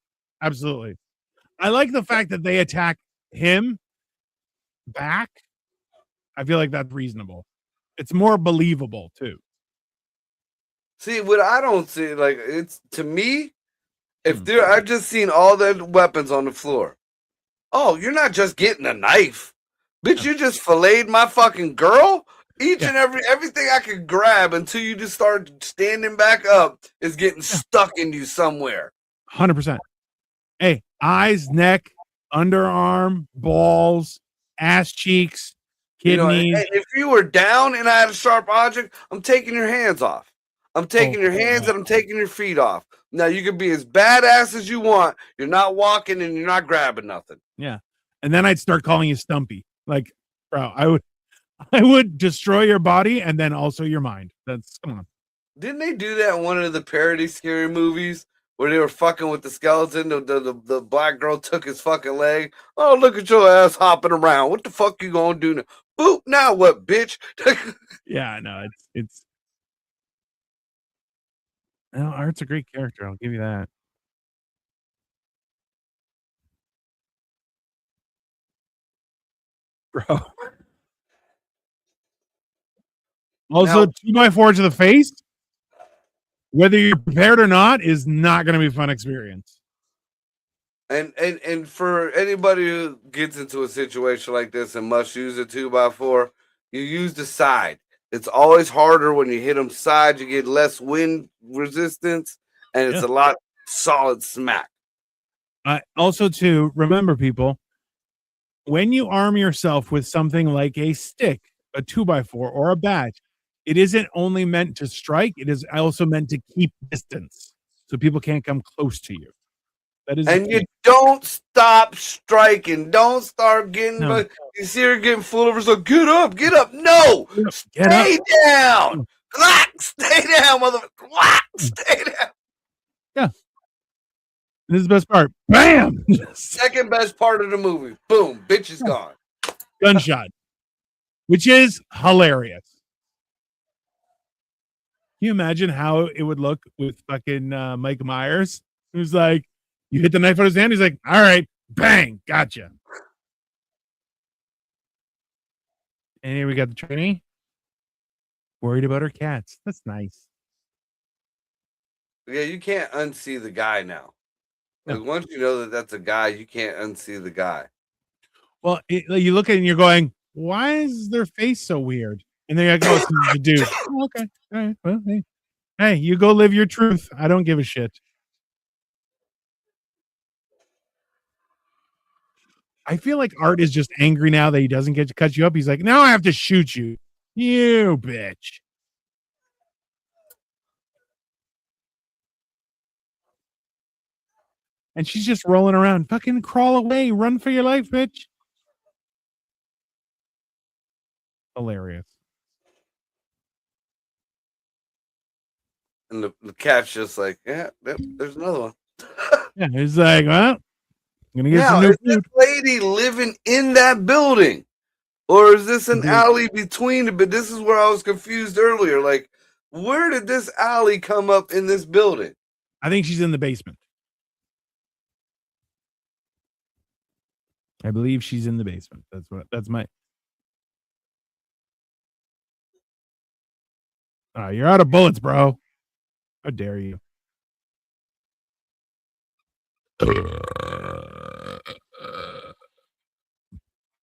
absolutely. I like the fact that they attack him back. I feel like that's reasonable. It's more believable too. See, what I don't see, like, it's to me, if there, I've just seen all the weapons on the floor. Oh, you're not just getting a knife, bitch. You just filleted my fucking girl. Each and everything I could grab until you just start standing back up is getting stuck in you somewhere. 100%. Hey, eyes, neck, underarm, balls, ass cheeks, kidneys. You know, if you were down and I had a sharp object, I'm taking your hands off. I'm taking your hands and I'm taking your feet off. Now you can be as badass as you want. You're not walking and you're not grabbing nothing. Yeah. And then I'd start calling you Stumpy. Like, bro, I would destroy your body and then also your mind. That's come on. Didn't they do that in one of the parody scary movies where they were fucking with the skeleton? The black girl took his fucking leg. Oh, look at your ass hopping around. What the fuck you gonna do now? Boop, now what, bitch? Yeah, no, it's no, Art's a great character, I'll give you that. Bro. Also, Now, 2x4 to the face, whether you're prepared or not, is not going to be a fun experience. and for anybody who gets into a situation like this and must use a 2x4, you use the side. It's always harder when you hit them side. You get less wind resistance, and it's a lot solid smack. Also, to remember, people, when you arm yourself with something like a stick, a 2x4, or a bat, it isn't only meant to strike, it is also meant to keep distance so people can't come close to you. That is, and you don't stop striking. Don't start getting. No. You see her getting full of herself. Get up, get up. No, stay down. Stay down, motherfucker. Stay down. Yeah. This is the best part. Bam! Second best part of the movie. Boom. Bitch is gone. Gunshot. Which is hilarious. Can you imagine how it would look with fucking Mike Myers? Who's like, you hit the knife on his hand. He's like, all right, bang, gotcha. And here we got the trainee. Worried about her cats. That's nice. Yeah, you can't unsee the guy now. Like, No. once you know that that's a guy, you can't unsee the guy. Well, you look at it and you're going, why is their face so weird? And then I go, it's the dude. Oh, okay. All right. Well, hey, you go live your truth. I don't give a shit. I feel like Art is just angry now that he doesn't get to cut you up. He's like, now I have to shoot you. You bitch. And she's just rolling around. Fucking crawl away. Run for your life, bitch. Hilarious. And the cat's just like, yeah, there's another one. Yeah, he's like, well, I'm gonna get some new Is food. this lady living in that building? Or is this an alley between it? But this is where I was confused earlier. Like, where did this alley come up in this building? I think she's in the basement. I believe she's in the basement. That's my. You're out of bullets, bro. How dare you?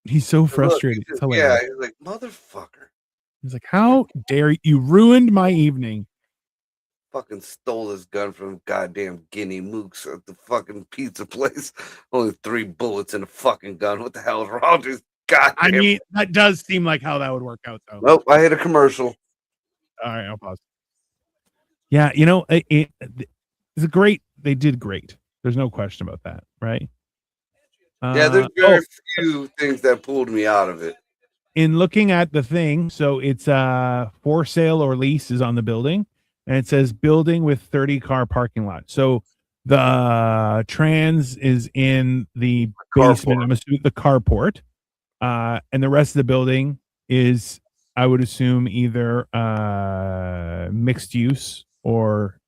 He's so frustrated. Look, yeah, he's like, motherfucker. He's like, how dare you ruined my evening. Fucking stole his gun from goddamn Guinea Mooks at the fucking pizza place. Only 3 bullets in a fucking gun. What the hell is wrong with this goddamn? I mean, that does seem like how that would work out, though. Nope, I hit a commercial. All right, I'll pause. Yeah, you know, it's a great. they did great. There's no question about that, right? Yeah, there's Oh, very few things that pulled me out of it. in looking at the thing, so it's for sale or lease is on the building, and it says building with 30 car parking lot. So the trans is in the basement. Carport. I'm assuming the carport, and the rest of the building is, I would assume, either mixed use or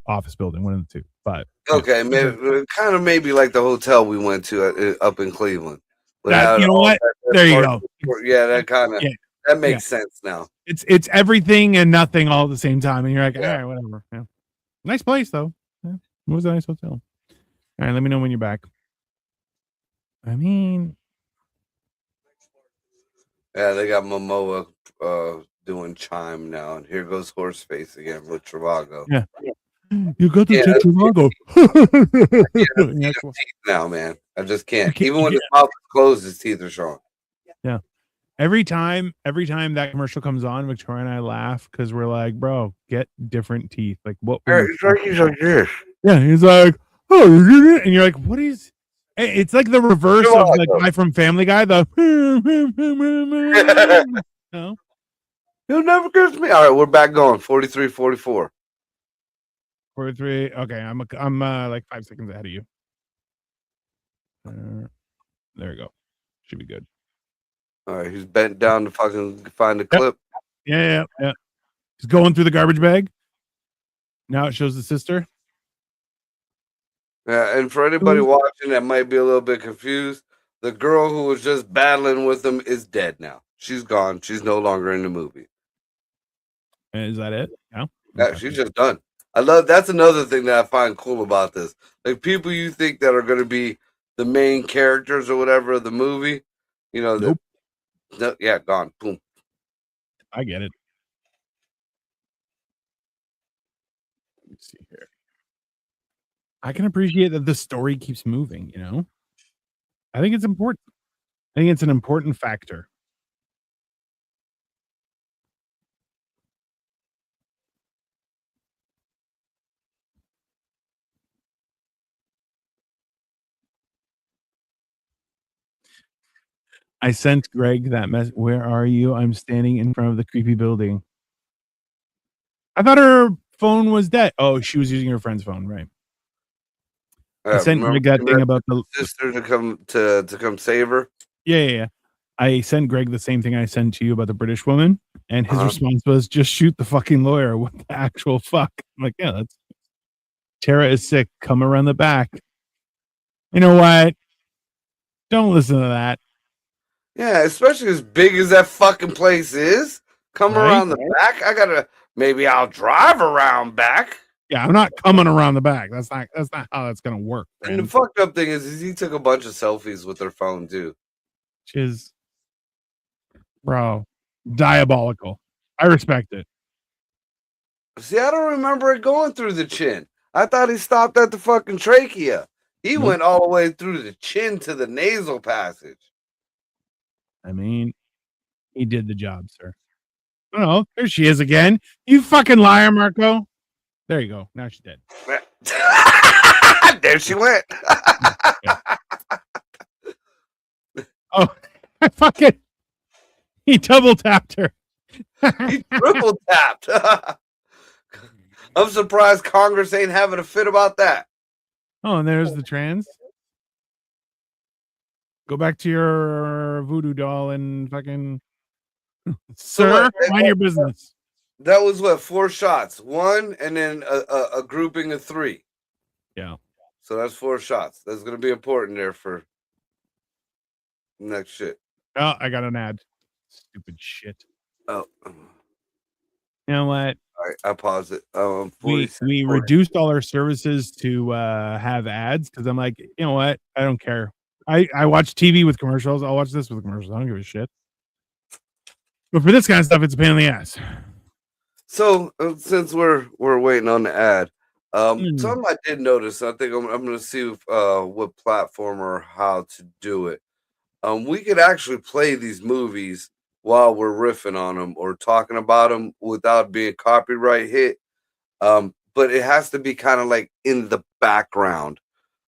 office building, one of the two. But Okay, maybe kind of maybe like the hotel we went to up in Cleveland. But that, had you know all what? that There you park. go. Yeah, that kind of Yeah, that yeah. makes sense now. It's everything and nothing all at the same time, and you're like, all Yeah. right, whatever. Yeah. Nice place though. Yeah. It was a nice hotel. All right, let me know when you're back. I mean, Yeah, they got Momoa doing Chime now, and here goes Horseface again with Travago. yeah. You got to Yeah, take Chicago. now, man. I just You can't. can't, Even when his mouth is closed, his teeth are showing. yeah. Every time that commercial comes on, Victoria and I laugh because we're like, bro, get different teeth. Like, what were you? It's like he's like this. Yeah, he's like, oh, and you're like, what is? It's like the reverse of the guy from Family Guy. The no, He'll never kiss me. All right, we're back going. 43, 44. 43. Okay, I'm like 5 seconds ahead of you. There we go. Should be good. All right, he's bent down to fucking find the clip. Yeah. He's going through the garbage bag. Now it shows the sister. Yeah, and for anybody watching that might be a little bit confused, the girl who was just battling with him is dead now. She's gone. She's no longer in the movie. Is that it? No. Yeah, she's just done. That's another thing that I find cool about this. Like people you think that are going to be the main characters or whatever of the movie, Nope. Yeah, gone. Boom. I get it. Let me see here. I can appreciate that the story keeps moving, I think it's important. I think it's an important factor. I sent Greg that mess. Where are you? I'm standing in front of the creepy building. I thought her phone was dead. Oh, she was using her friend's phone, right? I sent Greg that thing about the sister to come save her. Yeah. I sent Greg the same thing I sent to you about the British woman, and his response was, "Just shoot the fucking lawyer." What the actual fuck? I'm like, yeah, that's Tara is sick. Come around the back. You know what? Don't listen to that. Yeah, especially as big as that fucking place is. Come around the back. Maybe I'll drive around back. Yeah, I'm not coming around the back. That's not how that's gonna work. And the fucked up thing is he took a bunch of selfies with her phone too. Which is, bro, diabolical. I respect it. See, I don't remember it going through the chin. I thought he stopped at the fucking trachea. He went all the way through the chin to the nasal passage. I mean, he did the job, sir. Oh, there she is again. You fucking liar, Marco. There you go. Now she's dead. There she went. Oh, fucking. He double tapped her. He triple tapped. I'm surprised Congress ain't having a fit about that. Oh, and there's the trans. Go back to your voodoo doll and fucking. Sir, mind your business. That was what, 4 shots, 1 and then a grouping of 3. Yeah. So that's 4 shots. That's gonna be important there for next shit. Oh, I got an ad. Stupid shit. Oh. You know what? All right, I pause it. We reduced all our services to have ads because I'm like, you know what? I don't care. I watch TV with commercials. I'll watch this with commercials. I don't give a shit. But for this kind of stuff, it's a pain in the ass. So since we're waiting on the ad, something I did notice. I think I'm going to see what platform or how to do it. We could actually play these movies while we're riffing on them or talking about them without being copyright hit. but it has to be kind of like in the background,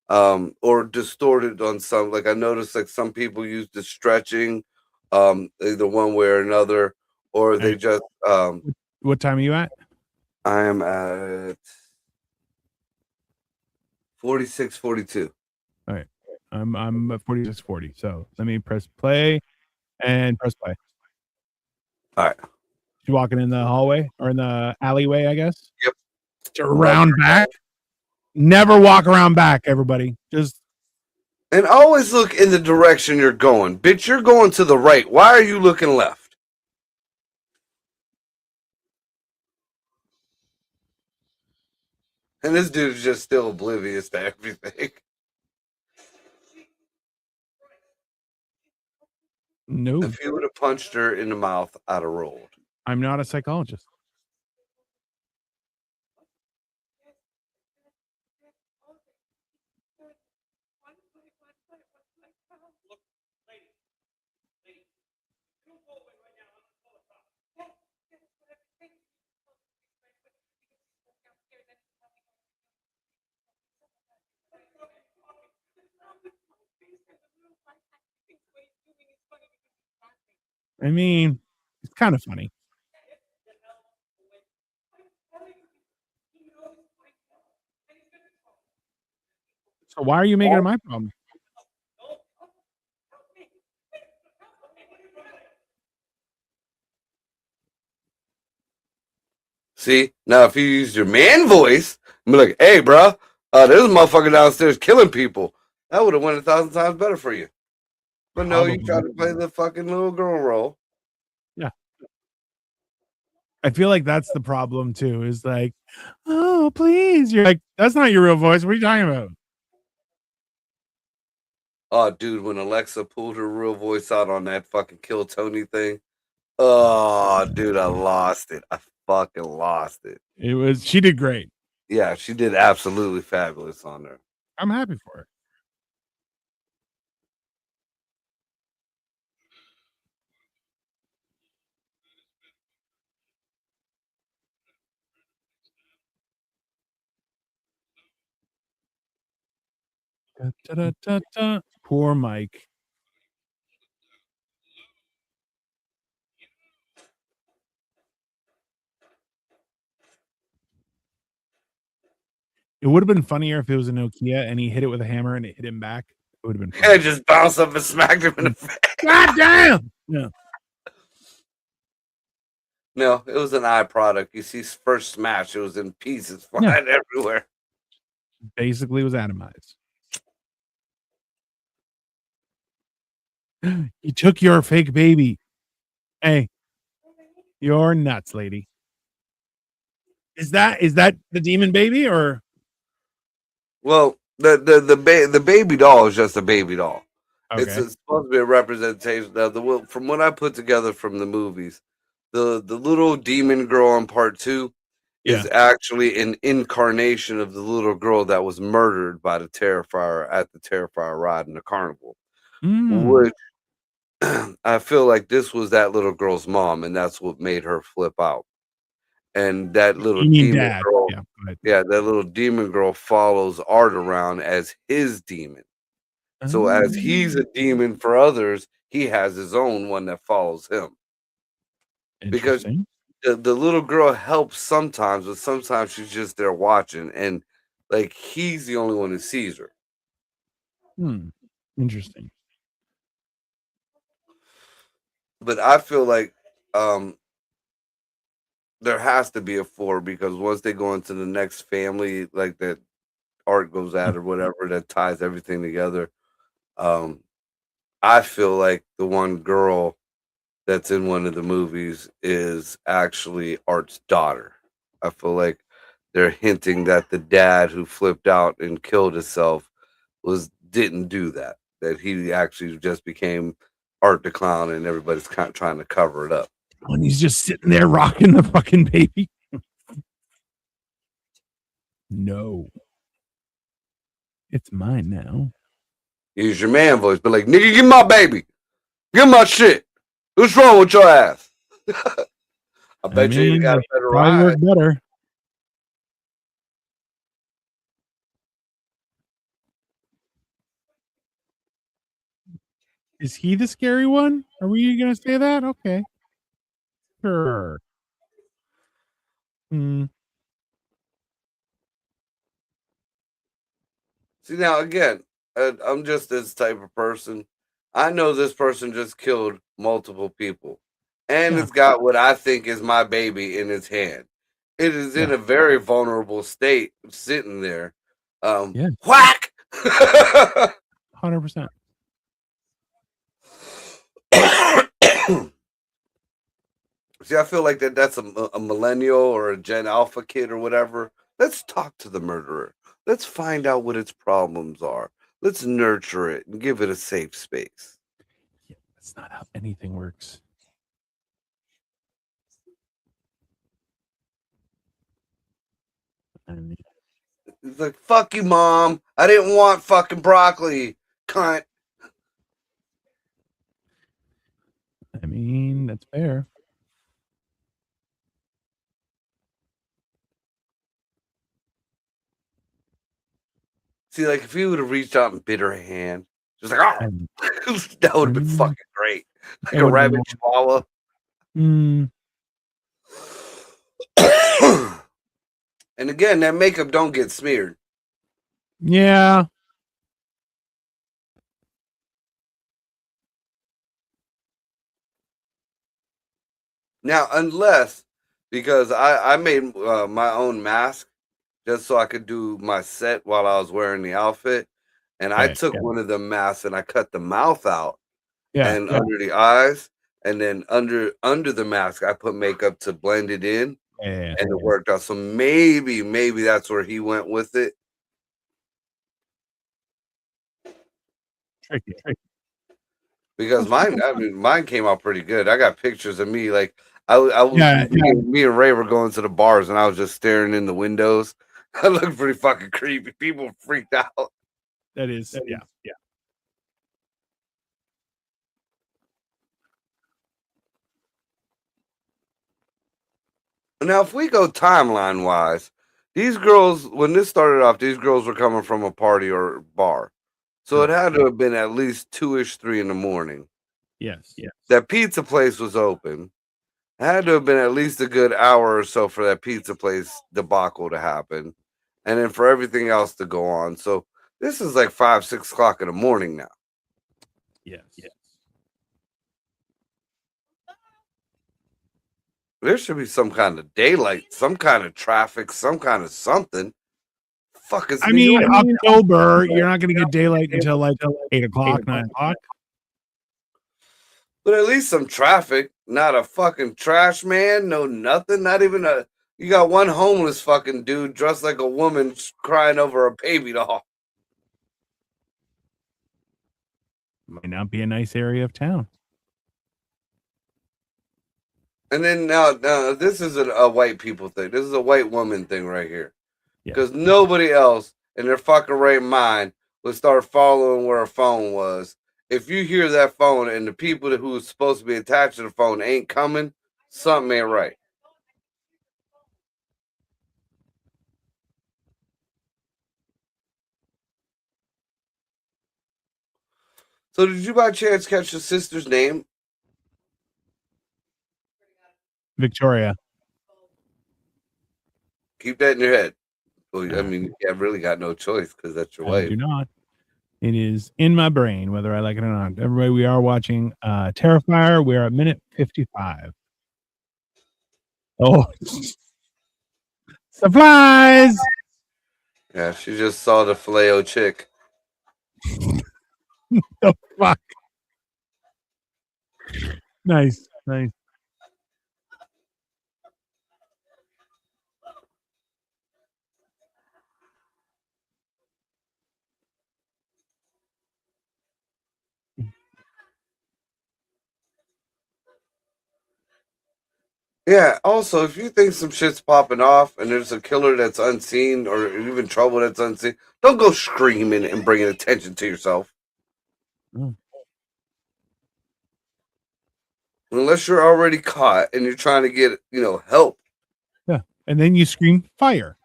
or distorted on some. Like I noticed, like some people use the stretching, either one way or another, or All they right. just. What time are you at? I am at 46:42. All right. I'm at 46:40. So let me press play and press play. All right. You walking in the hallway or in the alleyway, I guess? Yep. Right. Around back. Never walk around back, everybody. Just And always look in the direction you're going. Bitch, you're going to the right. Why are you looking left? And this dude is just still oblivious to everything. no. If he would have punched her in the mouth, I'd have rolled. I'm not a psychologist. I mean, it's kind of funny. So why are you making it my problem? See, now if you used your man voice and be like, "Hey, bro, there's a motherfucker downstairs killing people," that would have went 1,000 times better for you. But no, you try Probably. to play the fucking little girl role. Yeah. I feel like that's the problem too. Is like, oh please. You're like, that's not your real voice. What are you talking about? Oh, dude, when Alexa pulled her real voice out on that fucking Kill Tony thing, oh, dude, I lost it. I fucking lost it. She did great. Yeah, she did absolutely fabulous on there. I'm happy for her. Da, da, da, da, da. Poor Mike. It would have been funnier if it was a Nokia and he hit it with a hammer and it hit him back. It would have been funny. Yeah, just bounced up and smacked him in the face. God damn! Yeah. No, it was an eye product. You see, first smash, it was in pieces, flying everywhere. Basically was atomized. He took your fake baby. Hey, you're nuts, lady. Is that the demon baby or? Well, the baby doll is just a baby doll. Okay. It's supposed to be a representation of the, from what I put together from the movies. The little demon girl in part 2 is actually an incarnation of the little girl that was murdered by the Terrifier at the Terrifier ride in the carnival. Which I feel like this was that little girl's mom, and that's what made her flip out. And that little demon dad? girl, Yeah, that little demon girl follows Art around as his demon. So as he's a demon for others, he has his own one that follows him. Because Interesting. the little girl helps sometimes, but sometimes she's just there watching, and like he's the only one who sees her. Interesting. But I feel like there has to be a 4 because once they go into the next family, like that Art goes at or whatever, that ties everything together. I feel like the one girl that's in one of the movies is actually Art's daughter. I feel like they're hinting that the dad who flipped out and killed himself didn't do that. That he actually just became Art the Clown, and everybody's kind of trying to cover it up. When he's just sitting there rocking the fucking baby. No. It's mine now. Use your man voice, but like, nigga, give my baby. Give my shit. What's wrong with your ass? I bet you got a better probably ride. work better. Is he the scary one? Are we gonna say that? Okay. Sure. Hmm. See, now again, I'm just this type of person. I know this person just killed multiple people, and Yeah. it's got what I think is my baby in its hand. It is Yeah. in a very vulnerable state, sitting there. Yeah. Whack! 100%. See, I feel like that's a millennial or a Gen Alpha kid or whatever. Let's talk to the murderer. Let's find out what its problems are. Let's nurture it and give it a safe space. Yeah, that's not how anything works. I mean, He's like, fuck you, mom. I didn't want fucking broccoli, cunt. that's fair. See, like, if he would have reached out and bit her hand, just like, oh, And that would I have been mean, fucking great. Like it a would have been rabbit more. chihuahua. And again, that makeup don't get smeared. Yeah. Now, unless, because I made my own mask just so I could do my set while I was wearing the outfit. And I Okay. took Yeah. one of the masks and I cut the mouth out Yeah. and under the eyes, and then under the mask, I put makeup to blend it in, Yeah. and it worked out. So maybe that's where he went with it. Tricky. Because mine came out pretty good. I got pictures of me like Yeah. Yeah. me and Ray were going to the bars, and I was just staring in the windows. I looked pretty fucking creepy. People freaked out. That is. Yeah. Yeah. Now, if we go timeline wise, these girls, when this started off, these girls were coming from a party or bar. So it Correct. had to have been at least 2-ish, 3 in the morning. Yes. Yes. That pizza place was open. It had to have been at least a good hour or so for that pizza place debacle to happen. And then for everything else to go on. So this is like 5, 6 o'clock in the morning now. Yes. Yes. There should be some kind of daylight, some kind of traffic, some kind of something. Fuck is I New mean, York. October, you're not going to get daylight until like 8 o'clock, 9 o'clock. But at least some traffic, not a fucking trash man, no nothing, not even a. You got one homeless fucking dude dressed like a woman crying over a baby doll. Might not be a nice area of town. And then now this isn't a white people thing. This is a white woman thing right here. Yeah. Because nobody else in their fucking right mind would start following where a phone was. If you hear that phone and the people who are supposed to be attached to the phone ain't coming, something ain't right. So did you by chance catch the sister's name? Victoria. Keep that in your head. Well, I Uh, mean, you really got no choice because that's your I wife. do not. It is in my brain, whether I like it or not. Everybody, we are watching Terrifier. We're at minute 55. Oh, supplies. Yeah, she just saw the filet chick. The fuck. Nice. Nice. Yeah, also, if you think some shit's popping off and there's a killer that's unseen or even trouble that's unseen, don't go screaming and bringing attention to yourself. Mm. Unless you're already caught and you're trying to get, help. Yeah. And then you scream fire.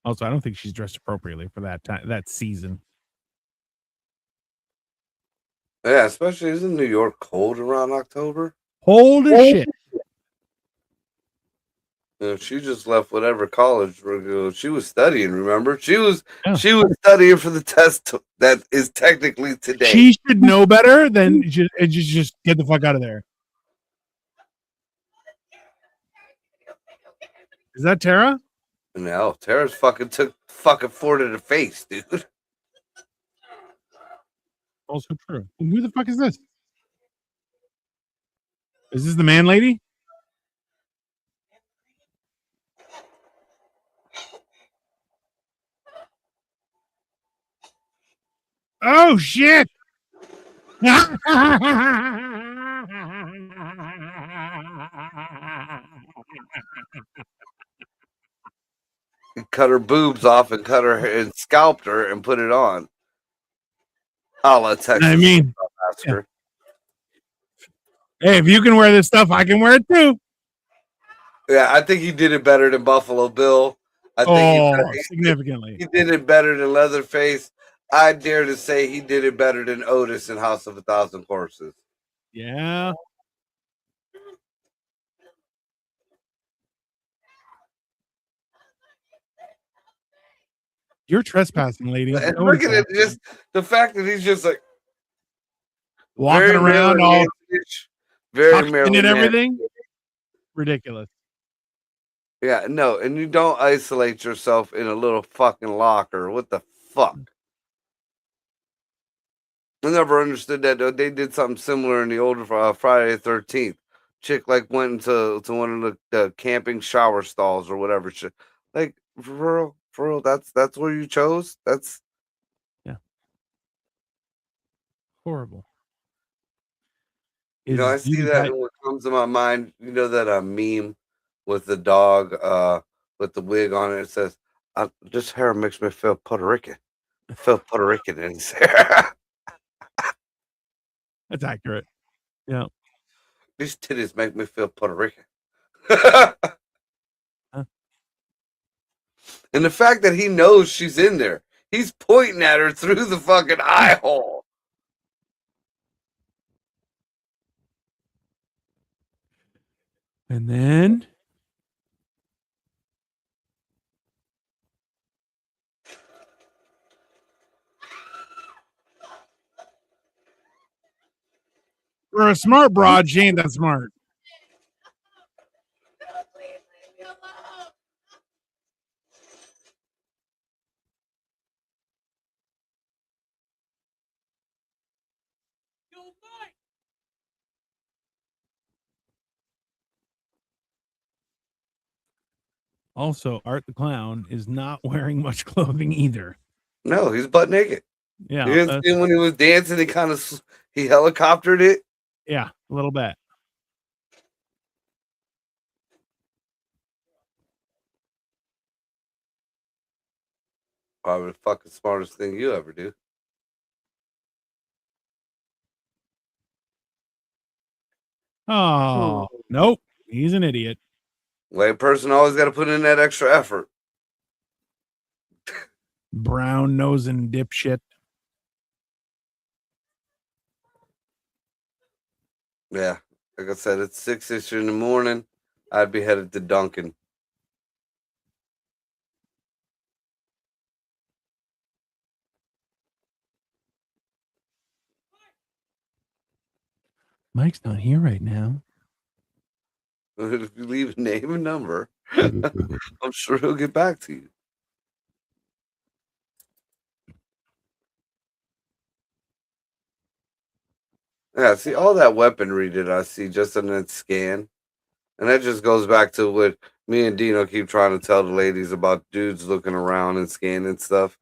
Also, I don't think she's dressed appropriately for that season. Yeah, especially isn't New York cold around October? Cold as shit. She just left whatever college she was studying. Remember, she was Yeah. studying for the test that is technically today. She should know better than just get the fuck out of there. Is that Tara? No, Tara's fucking took fucking four to the face, dude. Also true. Who the fuck is this? Is this the man lady? Oh shit! He cut her boobs off and cut her hair and scalped her and put it on. A la Texas. I mean, yeah. Hey, if you can wear this stuff, I can wear it too. Yeah, I think he did it better than Buffalo Bill. I think significantly. He did it better than Leatherface. I dare to say he did it better than Otis in House of a Thousand Corpses. Yeah. You're trespassing, lady. And look at it, just the fact that he's just like walking around all very Maryland and everything. Ridiculous. Yeah, no, and you don't isolate yourself in a little fucking locker. What the fuck? I never understood that. They did something similar in the older Friday the 13th. Chick like went into one of the camping shower stalls or whatever shit. Like for real, that's where you chose. That's horrible. You know, I see that and what comes to my mind, you know, that meme with the dog with the wig on it. It says, this hair makes me feel Puerto Rican. I feel Puerto Rican in his hair. That's accurate. Yeah. These titties make me feel Puerto Rican. And the fact that he knows she's in there, he's pointing at her through the fucking eye hole. And then for a smart broad, she ain't that smart. Also, Art the Clown is not wearing much clothing either. No, he's butt naked. Yeah. You didn't see when he was dancing, he helicoptered it. Yeah, a little bit. Probably the fucking smartest thing you ever do. Oh, nope. He's an idiot. White person always got to put in that extra effort. Brown nosing dipshit. Yeah, like I said, it's 6-ish in the morning. I'd be headed to Dunkin'. Mike's not here right now. If you leave a name and number, I'm sure he'll get back to you. Yeah, see all that weaponry that I see just in that scan. And that just goes back to what me and Dino keep trying to tell the ladies about dudes looking around and scanning stuff.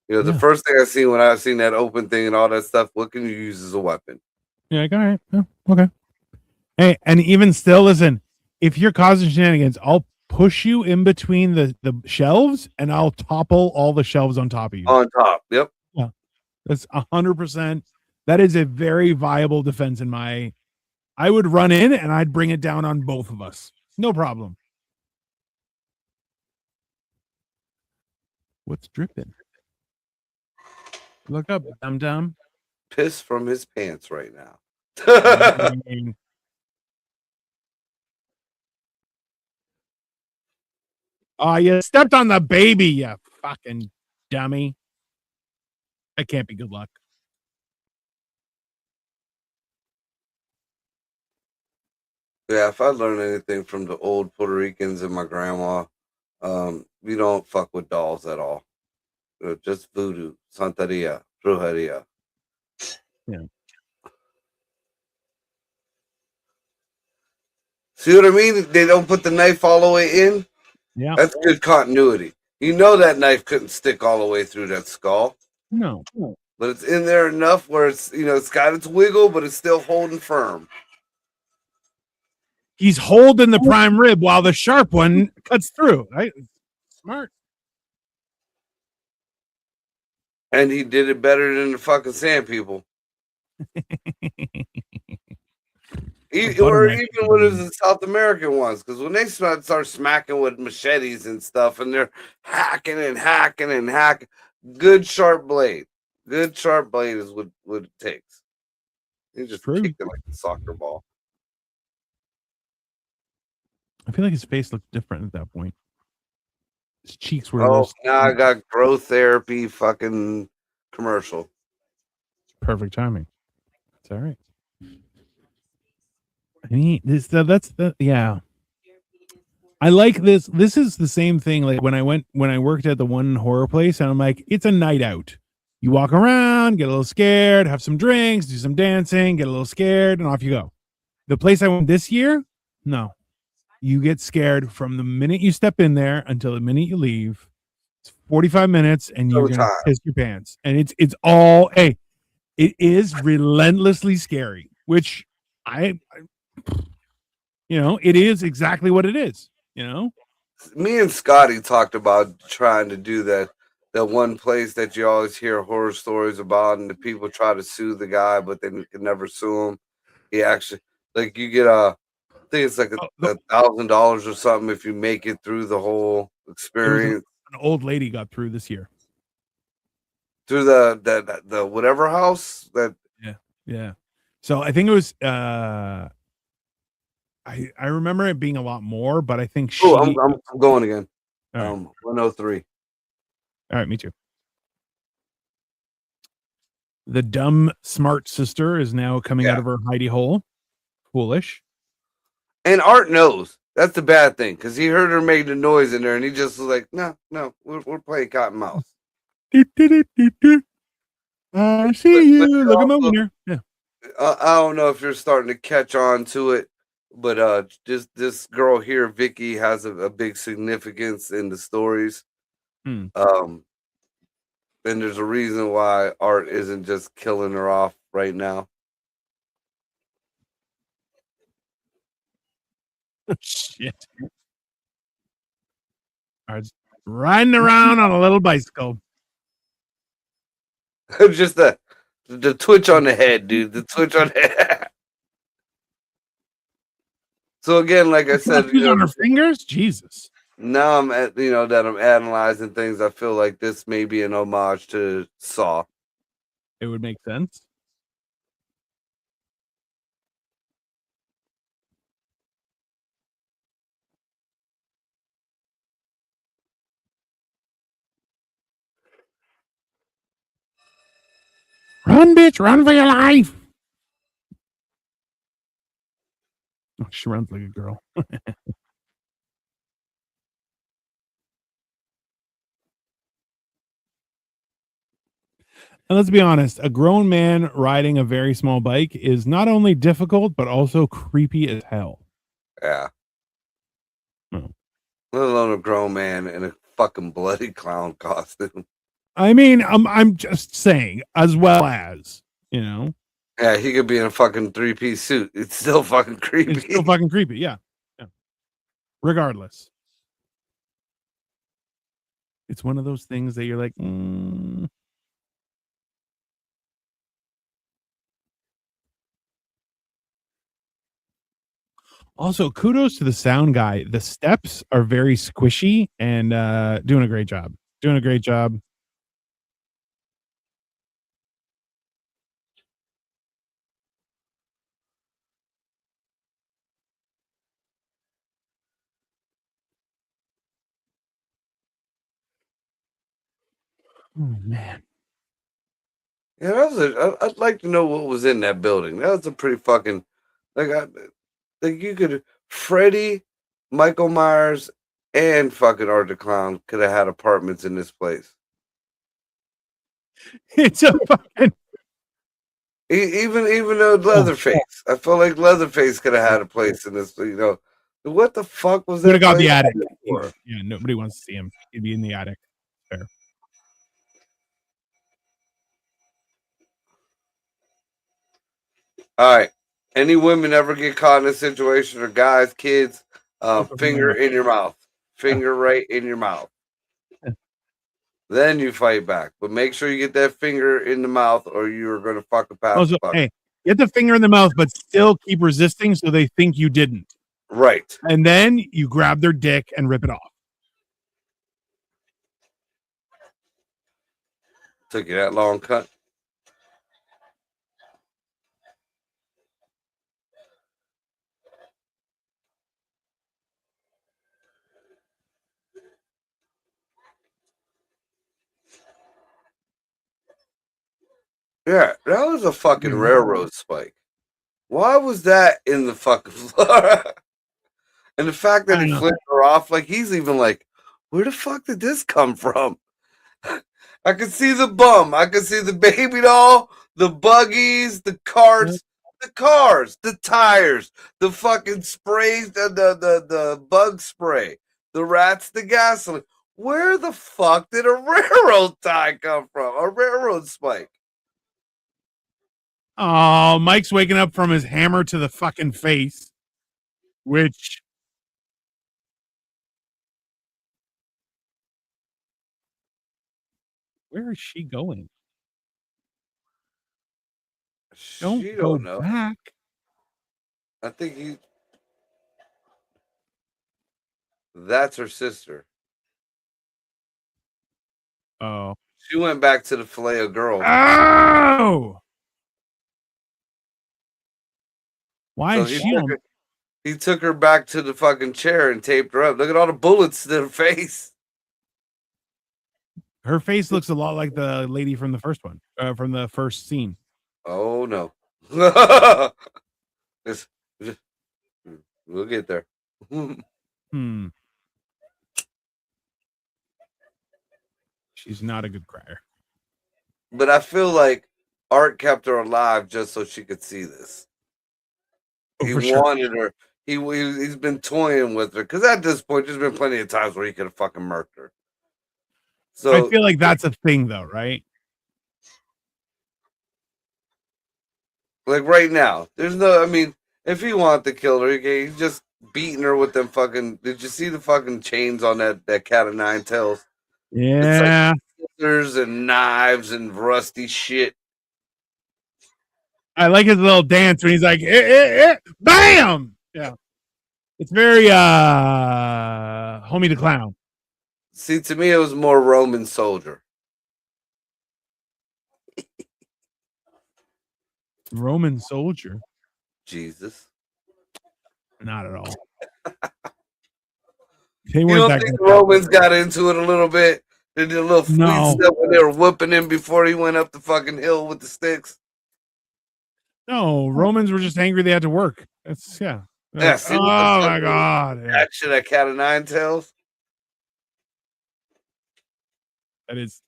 You know, the first thing I see when I seen that open thing and all that stuff, what can you use as a weapon? Yeah, all right. Oh, okay. Hey, and even still, listen, if you're causing shenanigans, I'll push you in between the shelves and I'll topple all the shelves on top of you. On top, yep. Yeah. That's 100%. That is a very viable defense in my. I would run in and I'd bring it down on both of us. No problem. What's dripping? Look up, dum dum. Piss from his pants right now. Oh, you stepped on the baby, you fucking dummy. That can't be good luck. Yeah, if I learned anything from the old Puerto Ricans and my grandma, we don't fuck with dolls at all. Just voodoo, santeria, brujeria. Yeah. See what I mean? They don't put the knife all the way in. Yeah. That's good continuity. You know that knife couldn't stick all the way through that skull. No. But it's in there enough where it's it's got its wiggle, but it's still holding firm. He's holding the prime rib while the sharp one cuts through. Right? Smart. And he did it better than the fucking sand people. Or even when it was the South American ones, because when they start smacking with machetes and stuff, and they're hacking and hacking and hacking, good sharp blade is what it takes. You just kicked it like a soccer ball. I feel like his face looked different at that point. His cheeks were. Oh, now I got growth therapy fucking commercial. Perfect timing. It's all right. I mean, that's yeah. I like this. This is the same thing. Like when I worked at the one horror place, and I'm like, it's a night out. You walk around, get a little scared, have some drinks, do some dancing, get a little scared, and off you go. The place I went this year, no. You get scared from the minute you step in there until the minute you leave. It's 45 minutes, and you're gonna piss your pants. And it's all it is relentlessly scary, which it is exactly what it is. Me and Scotty talked about trying to do that one place that you always hear horror stories about, and the people try to sue the guy, but they can never sue him. He actually, like, you get I think it's like $1,000 or something if you make it through the whole experience. An old lady got through this year through the whatever house that. Yeah. So I think it was. I remember it being a lot more, but I think she. Oh, I'm going again. Right. 103. All right, me too. The dumb, smart sister is now coming out of her hidey hole. Foolish. And Art knows. That's the bad thing, because he heard her make the noise in there, and he just was like, no, we're playing cat and mouse. I see you. Look at my winner. Yeah. I don't know if you're starting to catch on to it, but this girl here, Vicky, has a big significance in the stories. And there's a reason why Art isn't just killing her off right now. Shit. Art's riding around on a little bicycle. Just the twitch on the head, dude. The twitch on the head. So again, like I said, on her fingers, Jesus. Now I'm at that I'm analyzing things. I feel like this may be an homage to Saw. It would make sense. Run, bitch! Run for your life! Oh, she runs like a girl. And let's be honest, a grown man riding a very small bike is not only difficult, but also creepy as hell. Yeah. Let alone a grown man in a fucking bloody clown costume. I mean, I'm just saying, as well as, Yeah, he could be in a fucking 3-piece suit. It's still fucking creepy. It's still fucking creepy, yeah. Regardless. It's one of those things that you're like, Also, kudos to the sound guy. The steps are very squishy and doing a great job. Doing a great job. Oh man. Yeah, that was I'd like to know what was in that building. That was a pretty fucking like like you could Freddy, Michael Myers, and fucking Art the Clown could have had apartments in this place. It's a fucking Even though Leatherface, I feel like Leatherface could have had a place in this. You know, what the fuck was would have that got place the attic. for? Yeah, nobody wants to see him. He'd be in the attic. Fair. All right. Any women ever get caught in a situation, or guys, kids, finger in your mouth, finger right in your mouth. Then you fight back, but make sure you get that finger in the mouth, or you're gonna fucking pass Also, the buck. hey, get the finger in the mouth, but still keep resisting so they think you didn't. Right. And then you grab their dick and rip it off. Took you that long cut. Yeah, that was a fucking railroad spike. Why was that in the fucking floor? And the fact I that he don't know. flipped her off, like he's even like, where the fuck did this come from? I could see the bum. I could see the baby doll, the buggies, the carts, the tires, the fucking sprays, the bug spray, the rats, the gasoline. Where the fuck did a railroad tie come from? A railroad spike. Oh, Mike's waking up from his hammer to the fucking face, which where is she going? She Don't go don't know. back. I think he. That's her sister. Oh. She went back to the filet of girl. Oh. Why So is she on? he took her back to the fucking chair and taped her up. Look at all the bullets in her face. Her face looks a lot like the lady from the first one, from the first scene. Oh no. Just- just- we'll get there. Hmm. She's not a good crier. But I feel like Art kept her alive just so she could see this. Oh, He for sure. wanted her. He's been toying with her because at this point, there's been plenty of times where he could have fucking murked her. I So feel like that's a thing, though, right? like right now, there's no. I mean, if he wanted to kill her, he's just beating her with them fucking. Did you see the fucking chains on that cat of nine tails? It's like Yeah. scissors and knives and rusty shit. I like his little dance when he's like, bam. Yeah. It's very Homie the Clown. See, to me, it was more Roman soldier. Roman soldier. Jesus. Not at all. They You weren't don't that think good. the Romans got into it a little bit? They did a little fleet No. step when they were whooping him before he went up the fucking hill with the sticks. No, Romans were just angry they had to work. That's yeah. Yeah, Like, see what the oh fuck my god. Yeah. that shit, that cat of nine tails. That is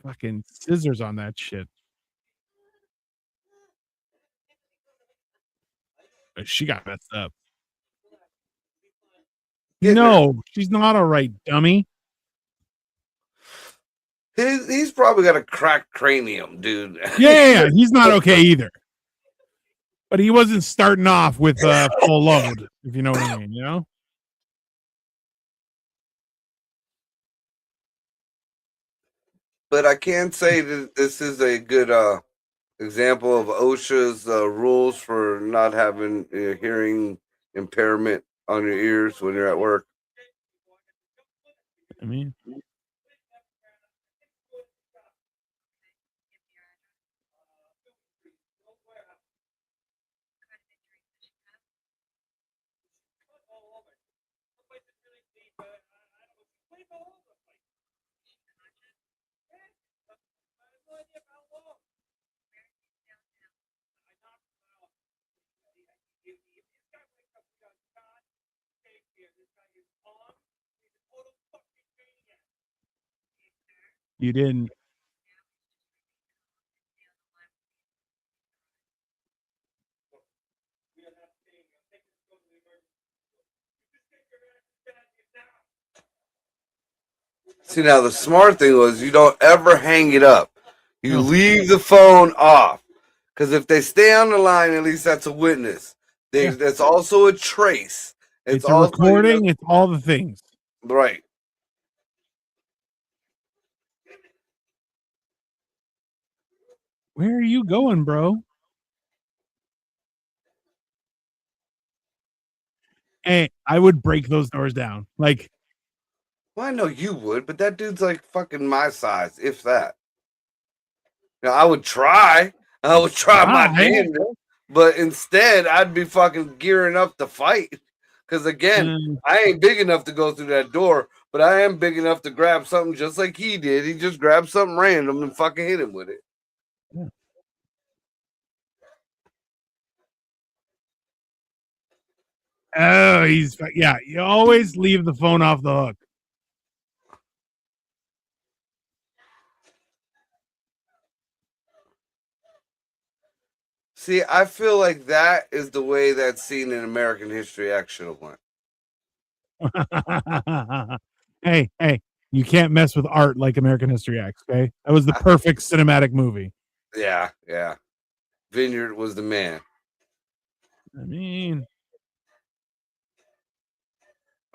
fucking scissors on that shit. She got messed up. No, she's not all right, dummy. He's probably got a cracked cranium, dude. Yeah, he's not okay either. But he wasn't starting off with a full load, if you know what I mean, you know? But I can say that this is a good example of OSHA's rules for not having hearing impairment on your ears when you're at work. I mean, You didn't. See, now the smart thing was you don't ever hang it up. You No. leave the phone off. Because if they stay on the line, at least that's a witness. Yeah. That's also a trace. It's a also, recording. It's all the things. Right. Where are you going, bro? Hey, I would break those doors down. Like, well, I know you would, but that dude's like fucking my size, if that. Now, I would try. I would try my damnedest, but instead, I'd be fucking gearing up to fight. Because again, I ain't big enough to go through that door, but I am big enough to grab something just like he did. He just grabbed something random and fucking hit him with it. Yeah. Oh, yeah. You always leave the phone off the hook. See, I feel like that is the way that scene in American History X should have went. Hey, you can't mess with art like American History X, okay? That was the perfect cinematic movie. Yeah. Vineyard was the man. I mean,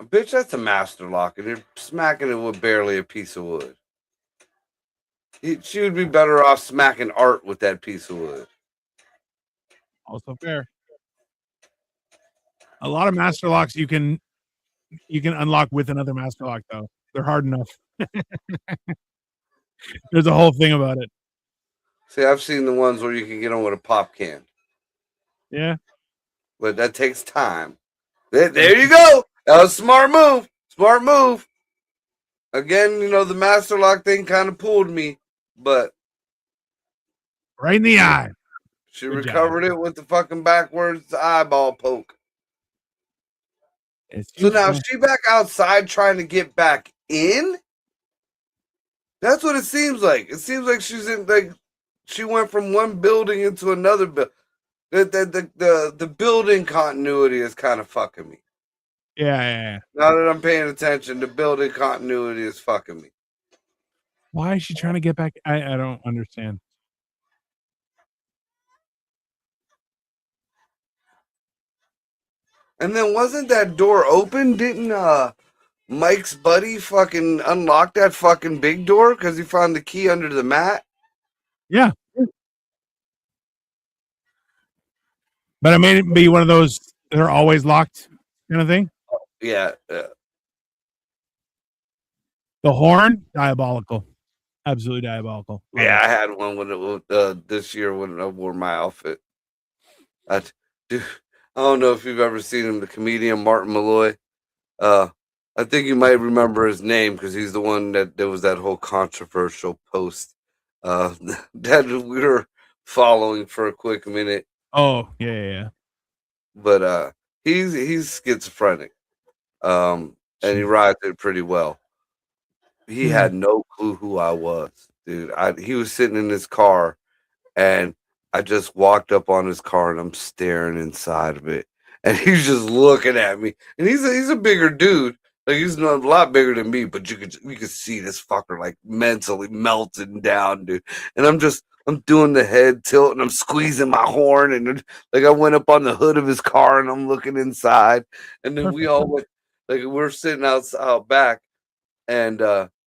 bitch, that's a master lock, and you're smacking it with barely a piece of wood. She would be better off smacking art with that piece of wood. Also fair. A lot of master locks you can unlock with another master lock though. They're hard enough. There's a whole thing about it. See, I've seen the ones where you can get them with a pop can. Yeah. But that takes time. There you go. That was a smart move. Smart move. Again, the master lock thing kind of pulled me, but right in the eye. She recovered it with the fucking backwards eyeball poke. So now is she back outside trying to get back in? That's what it seems like. It seems like she's in she went from one building into another building. The building continuity is kind of fucking me. Yeah. Now that I'm paying attention, the building continuity is fucking me. Why is she trying to get back? I don't understand. And then wasn't that door open? Didn't Mike's buddy fucking unlock that fucking big door because he found the key under the mat? Yeah. But it may be one of those they're always locked kind of thing. Yeah. The horn, diabolical. Absolutely diabolical. Love I had one when it was this year when I wore my outfit. I don't know if you've ever seen him, the comedian Martin Malloy. I think you might remember his name because he's the one that there was that whole controversial post that we were following for a quick minute. Oh, yeah. But he's schizophrenic. And he rides it pretty well. He had no clue who I was, dude. He was sitting in his car, and I just walked up on his car, and I'm staring inside of it, and he's just looking at me. And he's a bigger dude, like he's a lot bigger than me, but you could see this fucker like mentally melting down, dude. And I'm doing the head tilt, and I'm squeezing my horn, and like I went up on the hood of his car, and I'm looking inside, and then we all went, like we're sitting out back. And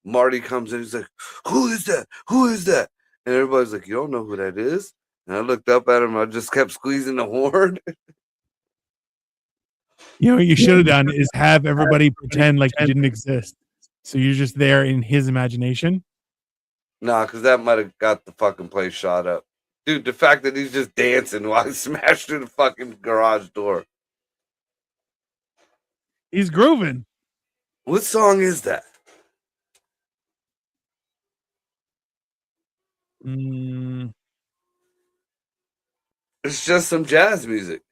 Marty comes in. He's like, "Who is that? Who is that?" And everybody's like, "You don't know who that is?" And I looked up at him. I just kept squeezing the horn. You know what you should have done is have everybody pretend like you didn't exist. So you're just there in his imagination. Nah, because that might have got the fucking place shot up. Dude, the fact that he's just dancing while he smashed through the fucking garage door. He's grooving. What song is that? Mm, It's just some jazz music.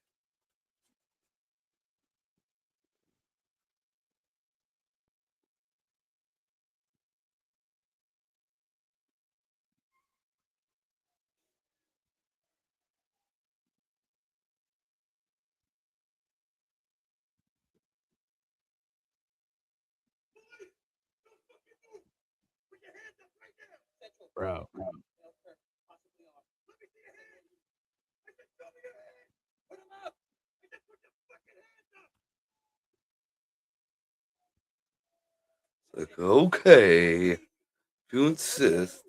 bro. Like, okay, if you insist.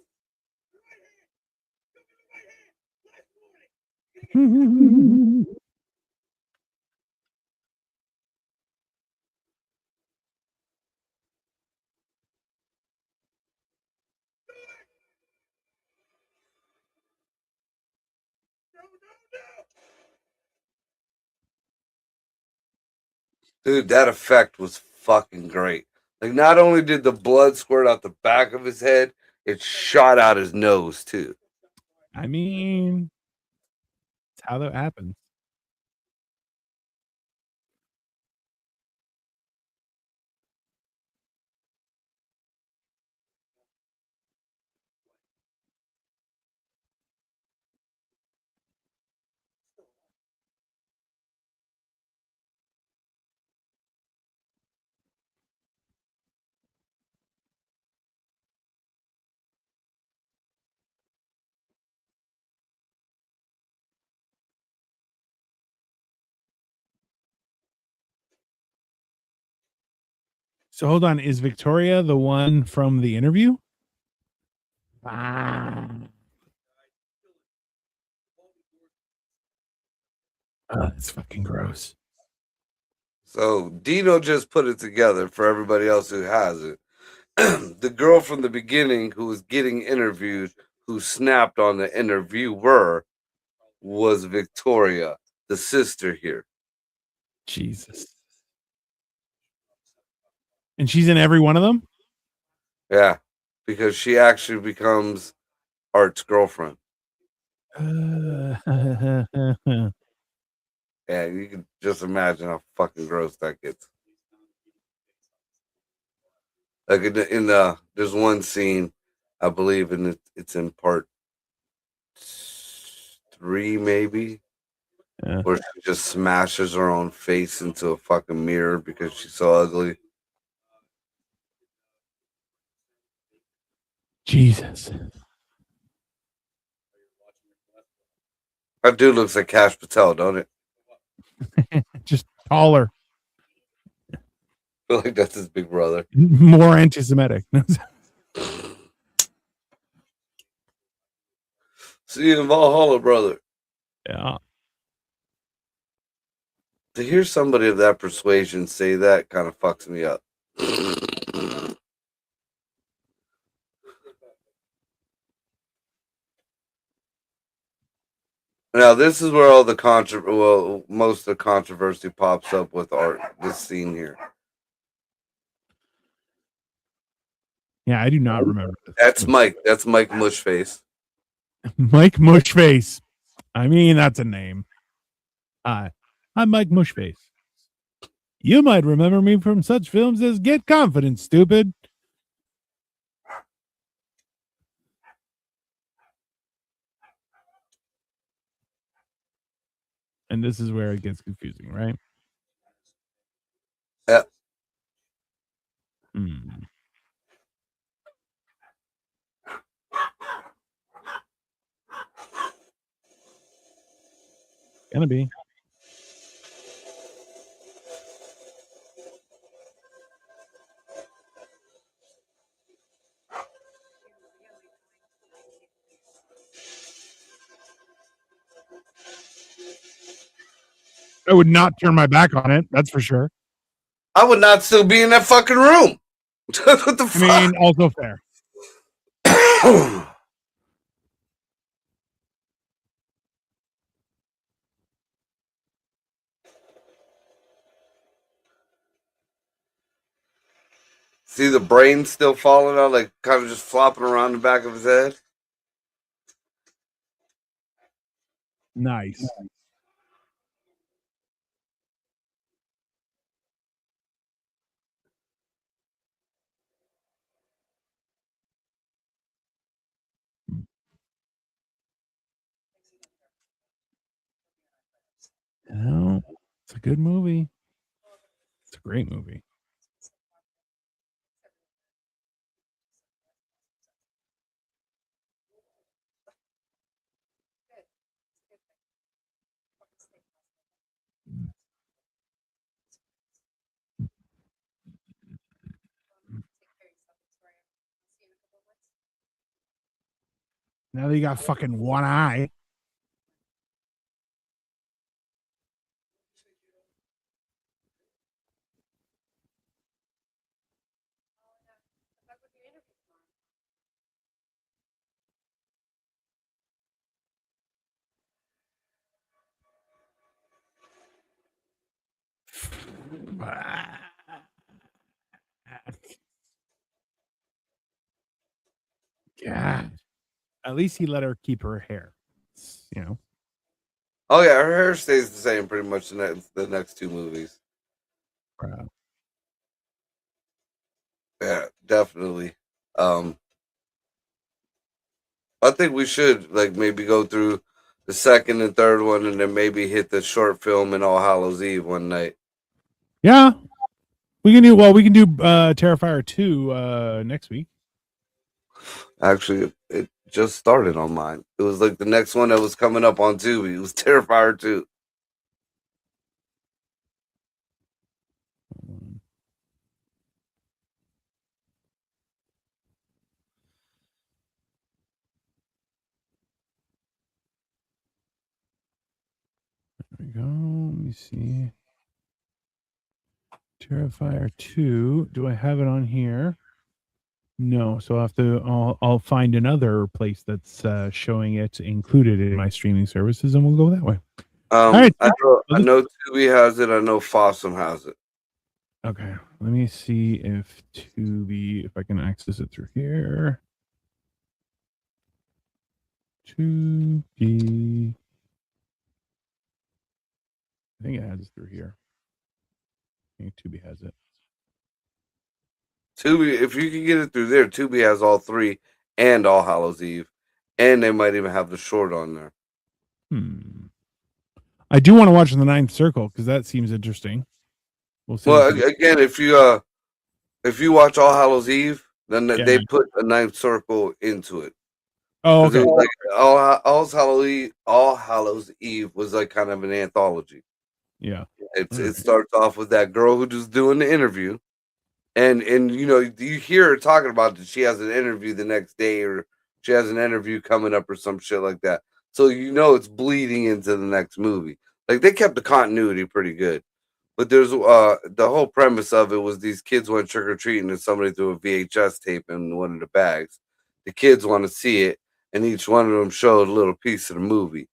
Dude, that effect was fucking great. Like, not only did the blood squirt out the back of his head, it shot out his nose too. I mean, it's how that happens. So hold on, is Victoria the one from the interview? Ah, it's fucking gross. So Dino just put it together for everybody else who hasn't. The girl from the beginning who was getting interviewed, who snapped on the interviewer, was Victoria, the sister here. Jesus. And she's in every one of them? Yeah, because she actually becomes Art's girlfriend. Yeah, you can just imagine how fucking gross that gets. Like there's one scene, I believe, and it's in part 3, maybe, Yeah. where she just smashes her own face into a fucking mirror because she's so ugly. Jesus. That dude looks like Cash Patel, don't it? Just taller, I feel like that's his big brother. more anti-Semitic. See you in Valhalla, brother. Yeah. To hear somebody of that persuasion say that kind of fucks me up. Now this is where all the most of the controversy pops up with Art. This scene here. Yeah, I do not remember this. That's Mike. That's Mike Mushface. Mike Mushface. I mean, that's a name. Hi, I'm Mike Mushface. You might remember me from such films as Get Confident, Stupid. And this is where it gets confusing, right? Yeah. Hmm. Gonna be. I would not turn my back on it. That's for sure. I would not still be in that fucking room. What the I fuck? mean, also fair. See the brain still falling out, like kind of just flopping around the back of his head. Nice. No, it's a good movie. It's a great movie. Now that you got fucking one eye. God. At least he let her keep her hair. You know. Oh yeah, her hair stays the same pretty much the next two movies. Wow. Yeah, definitely. Um, I think we should like maybe go through the second and third one, and then maybe hit the short film in All Hallows Eve one night. Yeah. We can do Terrifier 2 next week. Actually, it just started on mine. It was like the next one that was coming up on Tubi. It was Terrifier 2. There we go. Let me see. Terrifier 2. Do I have it on here? No, so I'll find another place that's showing it included in my streaming services, and we'll go that way. All right. I know Tubi has it. I know Fossum has it. Okay, let me see if I can access it through here. Tubi. I think it has it through here. I think Tubi has it. Tubi, if you can get it through there, Tubi has all three and All Hallows Eve, and they might even have the short on there. I do want to watch The Ninth Circle because that seems interesting. We'll see. Well, again, if you watch All Hallows Eve, then they put a Ninth Circle into it. Oh, okay. It was like All Hallows Eve was like kind of an anthology. Yeah. It starts off with that girl who just doing the interview. And you know, you hear her talking about that she has an interview the next day, or she has an interview coming up, or some shit like that. So you know it's bleeding into the next movie. Like they kept the continuity pretty good. But there's the whole premise of it was these kids went trick or treating and somebody threw a VHS tape in one of the bags. The kids want to see it, and each one of them showed a little piece of the movie.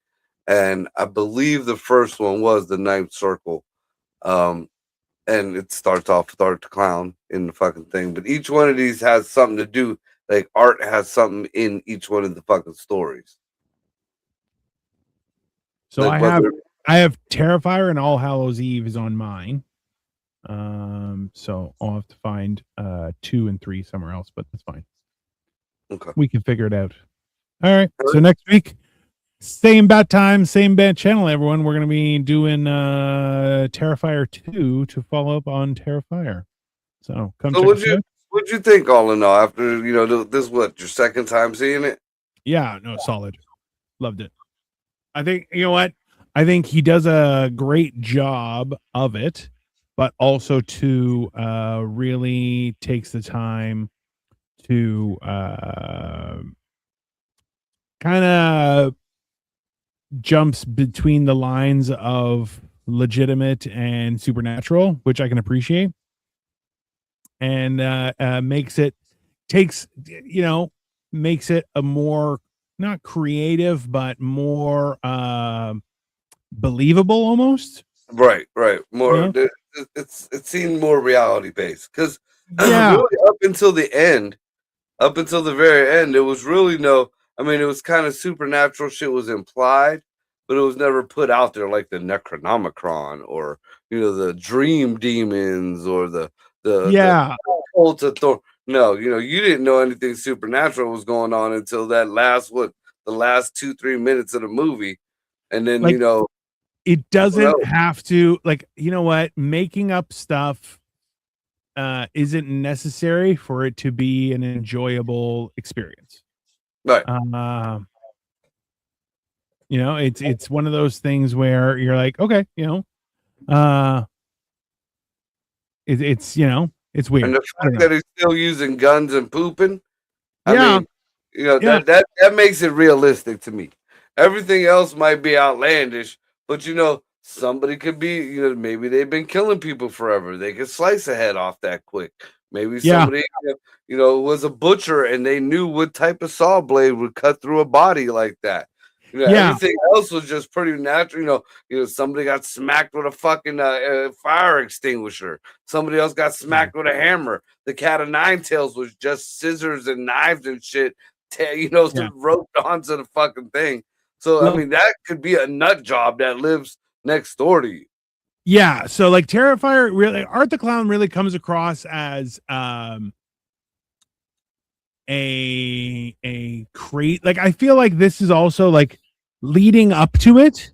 And I believe the first one was the Ninth Circle. And it starts off with Art the Clown in the fucking thing. But each one of these has something to do. Like Art has something in each one of the fucking stories. So like I have Terrifier and All Hallows Eve is on mine. So I'll have to find 2 and 3 somewhere else, but that's fine. Okay. We can figure it out. All right. So next week, same bat time, same bat channel, everyone. We're gonna be doing Terrifier 2 to follow up on Terrifier. So come check us out. What'd you think all in all after this what your second time seeing it? Yeah, no, solid. Loved it. I think you know what? I think he does a great job of it, but also to really takes the time to kind of jumps between the lines of legitimate and supernatural, which I can appreciate, and makes it a more not creative but more believable almost. Right. More it seemed more reality based because Yeah. Really up until the end, up until the very end, there was really no. I mean, it was kind of supernatural shit was implied, but it was never put out there like the Necronomicon or the Dream Demons or the Yeah. cult of Thor. No, you didn't know anything supernatural was going on until that the last 2-3 minutes of the movie, and then Like it who knows? doesn't have to, like, you know what? Making up stuff isn't necessary for it to be an enjoyable experience. Right. It's one of those things where you're like, okay, uh it's And weird. the I don't fact know. that he's still using guns and pooping, I Yeah, mean, yeah, that makes it realistic to me. Everything else might be outlandish, but somebody could be, maybe they've been killing people forever. They could slice a head off that quick. Maybe yeah, somebody, was a butcher and they knew what type of saw blade would cut through a body like that. yeah, Everything else was just pretty natural. Somebody got smacked with a fucking fire extinguisher. Somebody else got smacked with a hammer. The cat of nine tails was just scissors and knives and shit, yeah. roped onto the fucking thing. So I Look, mean, that could be a nut job that lives next door to you. yeah. So like Terrifier really, Art the Clown really comes across as a crate. Like I feel like this is also like leading up to it,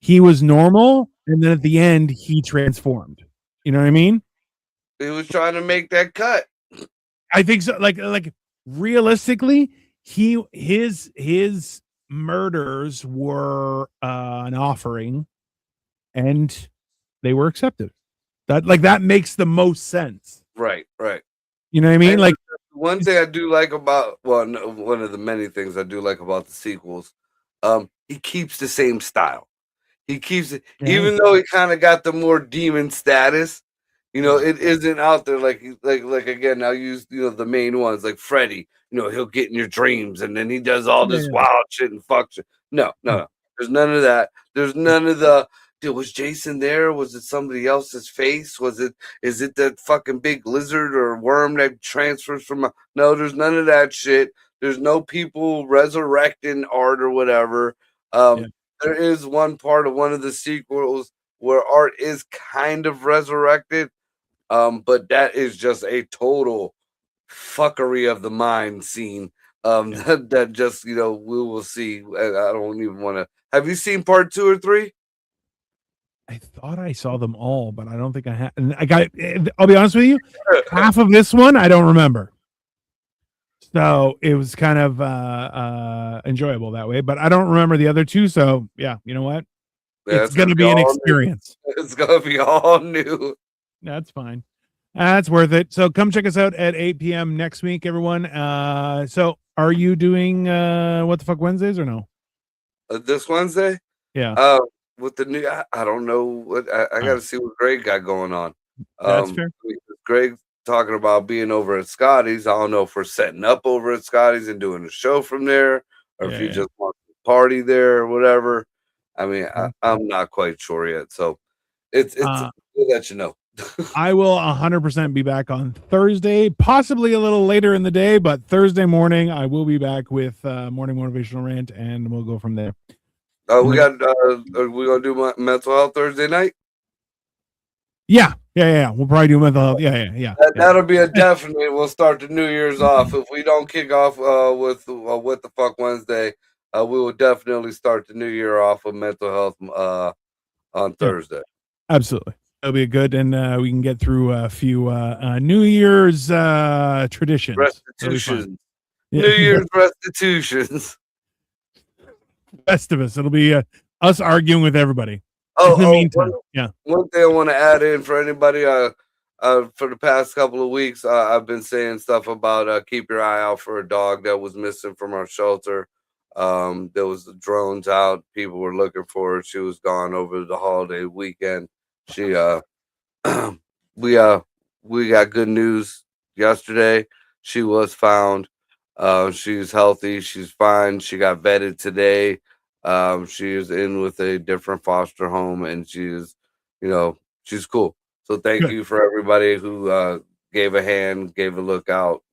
he was normal, and then at the end he transformed. You know what I mean? He was trying to make that cut. I think so. Like realistically, his murders were an offering, and they were accepted. That makes the most sense. Right, right. You know what I mean? And Like, one thing I do like about, well, no, one of the many things I do like about the sequels, he keeps the same style. He keeps it, yeah, even though he kind of got the more demon status. yeah, It isn't out there like again. I'll use the main ones like Freddy. He'll get in your dreams and then he does all yeah, this yeah, wild shit and fuck shit. No, no, yeah. no. There's none of that. There's none of the. Dude, was Jason there? Was it somebody else's face? Is it that fucking big lizard or worm that transfers from no, there's none of that shit. There's no people resurrecting art or whatever. Yeah. There is one part of one of the sequels where art is kind of resurrected, but that is just a total fuckery of the mind scene. Yeah. That just we will see. I don't even want to. Have you seen part 2 or 3? I thought I saw them all, but I don't think I have. And I got. I'll be honest with you. Half of this one I don't remember. So it was kind of enjoyable that way, but I don't remember the other two. So yeah, you know what? Yeah, It's it's gonna gonna be be an all new. experience. It's gonna be all new. That's fine. That's worth it. So come check us out at 8 p.m. next week, everyone. So are you doing what the fuck Wednesdays or no? This Wednesday. Yeah. Uh, with the new, I don't know what I got Oh, to see what Greg got going on. that's fair. Greg talking about being over at Scotty's. I don't know if we're setting up over at Scotty's and doing a show from there, or if Yeah, he yeah. just wants to party there or whatever. I mean, Yeah. I'm not quite sure yet. So it's Uh, we'll let you know. I will 100% be back on Thursday, possibly a little later in the day, but Thursday morning I will be back with morning motivational rant, and we'll go from there. We got. Are we gonna do mental health Thursday night? Yeah. We'll probably do mental health. Yeah. That'll be a definite. We'll start the New Year's off. If we don't kick off with what the fuck Wednesday, we will definitely start the New Year off with mental health on Yeah, Thursday. absolutely. It'll be good, and we can get through a few New Year's traditions. It'll be fun. Restitutions. New Yeah, Year's restitutions. best of us. It'll be us arguing with everybody. In the Oh, meantime, yeah, one thing I want to add in for anybody. For the past couple of weeks, I've been saying stuff about keep your eye out for a dog that was missing from our shelter. There was drones out. People were looking for her. She was gone over the holiday weekend. She we we got good news yesterday. She was found. She's healthy. She's fine. She got vetted today. She is in with a different foster home, and she's cool. So thank good. you for everybody who gave a hand, gave a look out,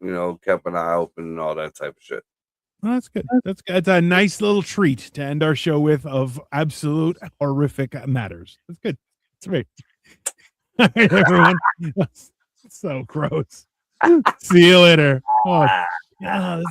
kept an eye open and all that type of shit. Well, that's good. That's good. It's a nice little treat to end our show with of absolute horrific matters. That's good. That's great. All right, everyone. So gross. See you later. Oh, yeah,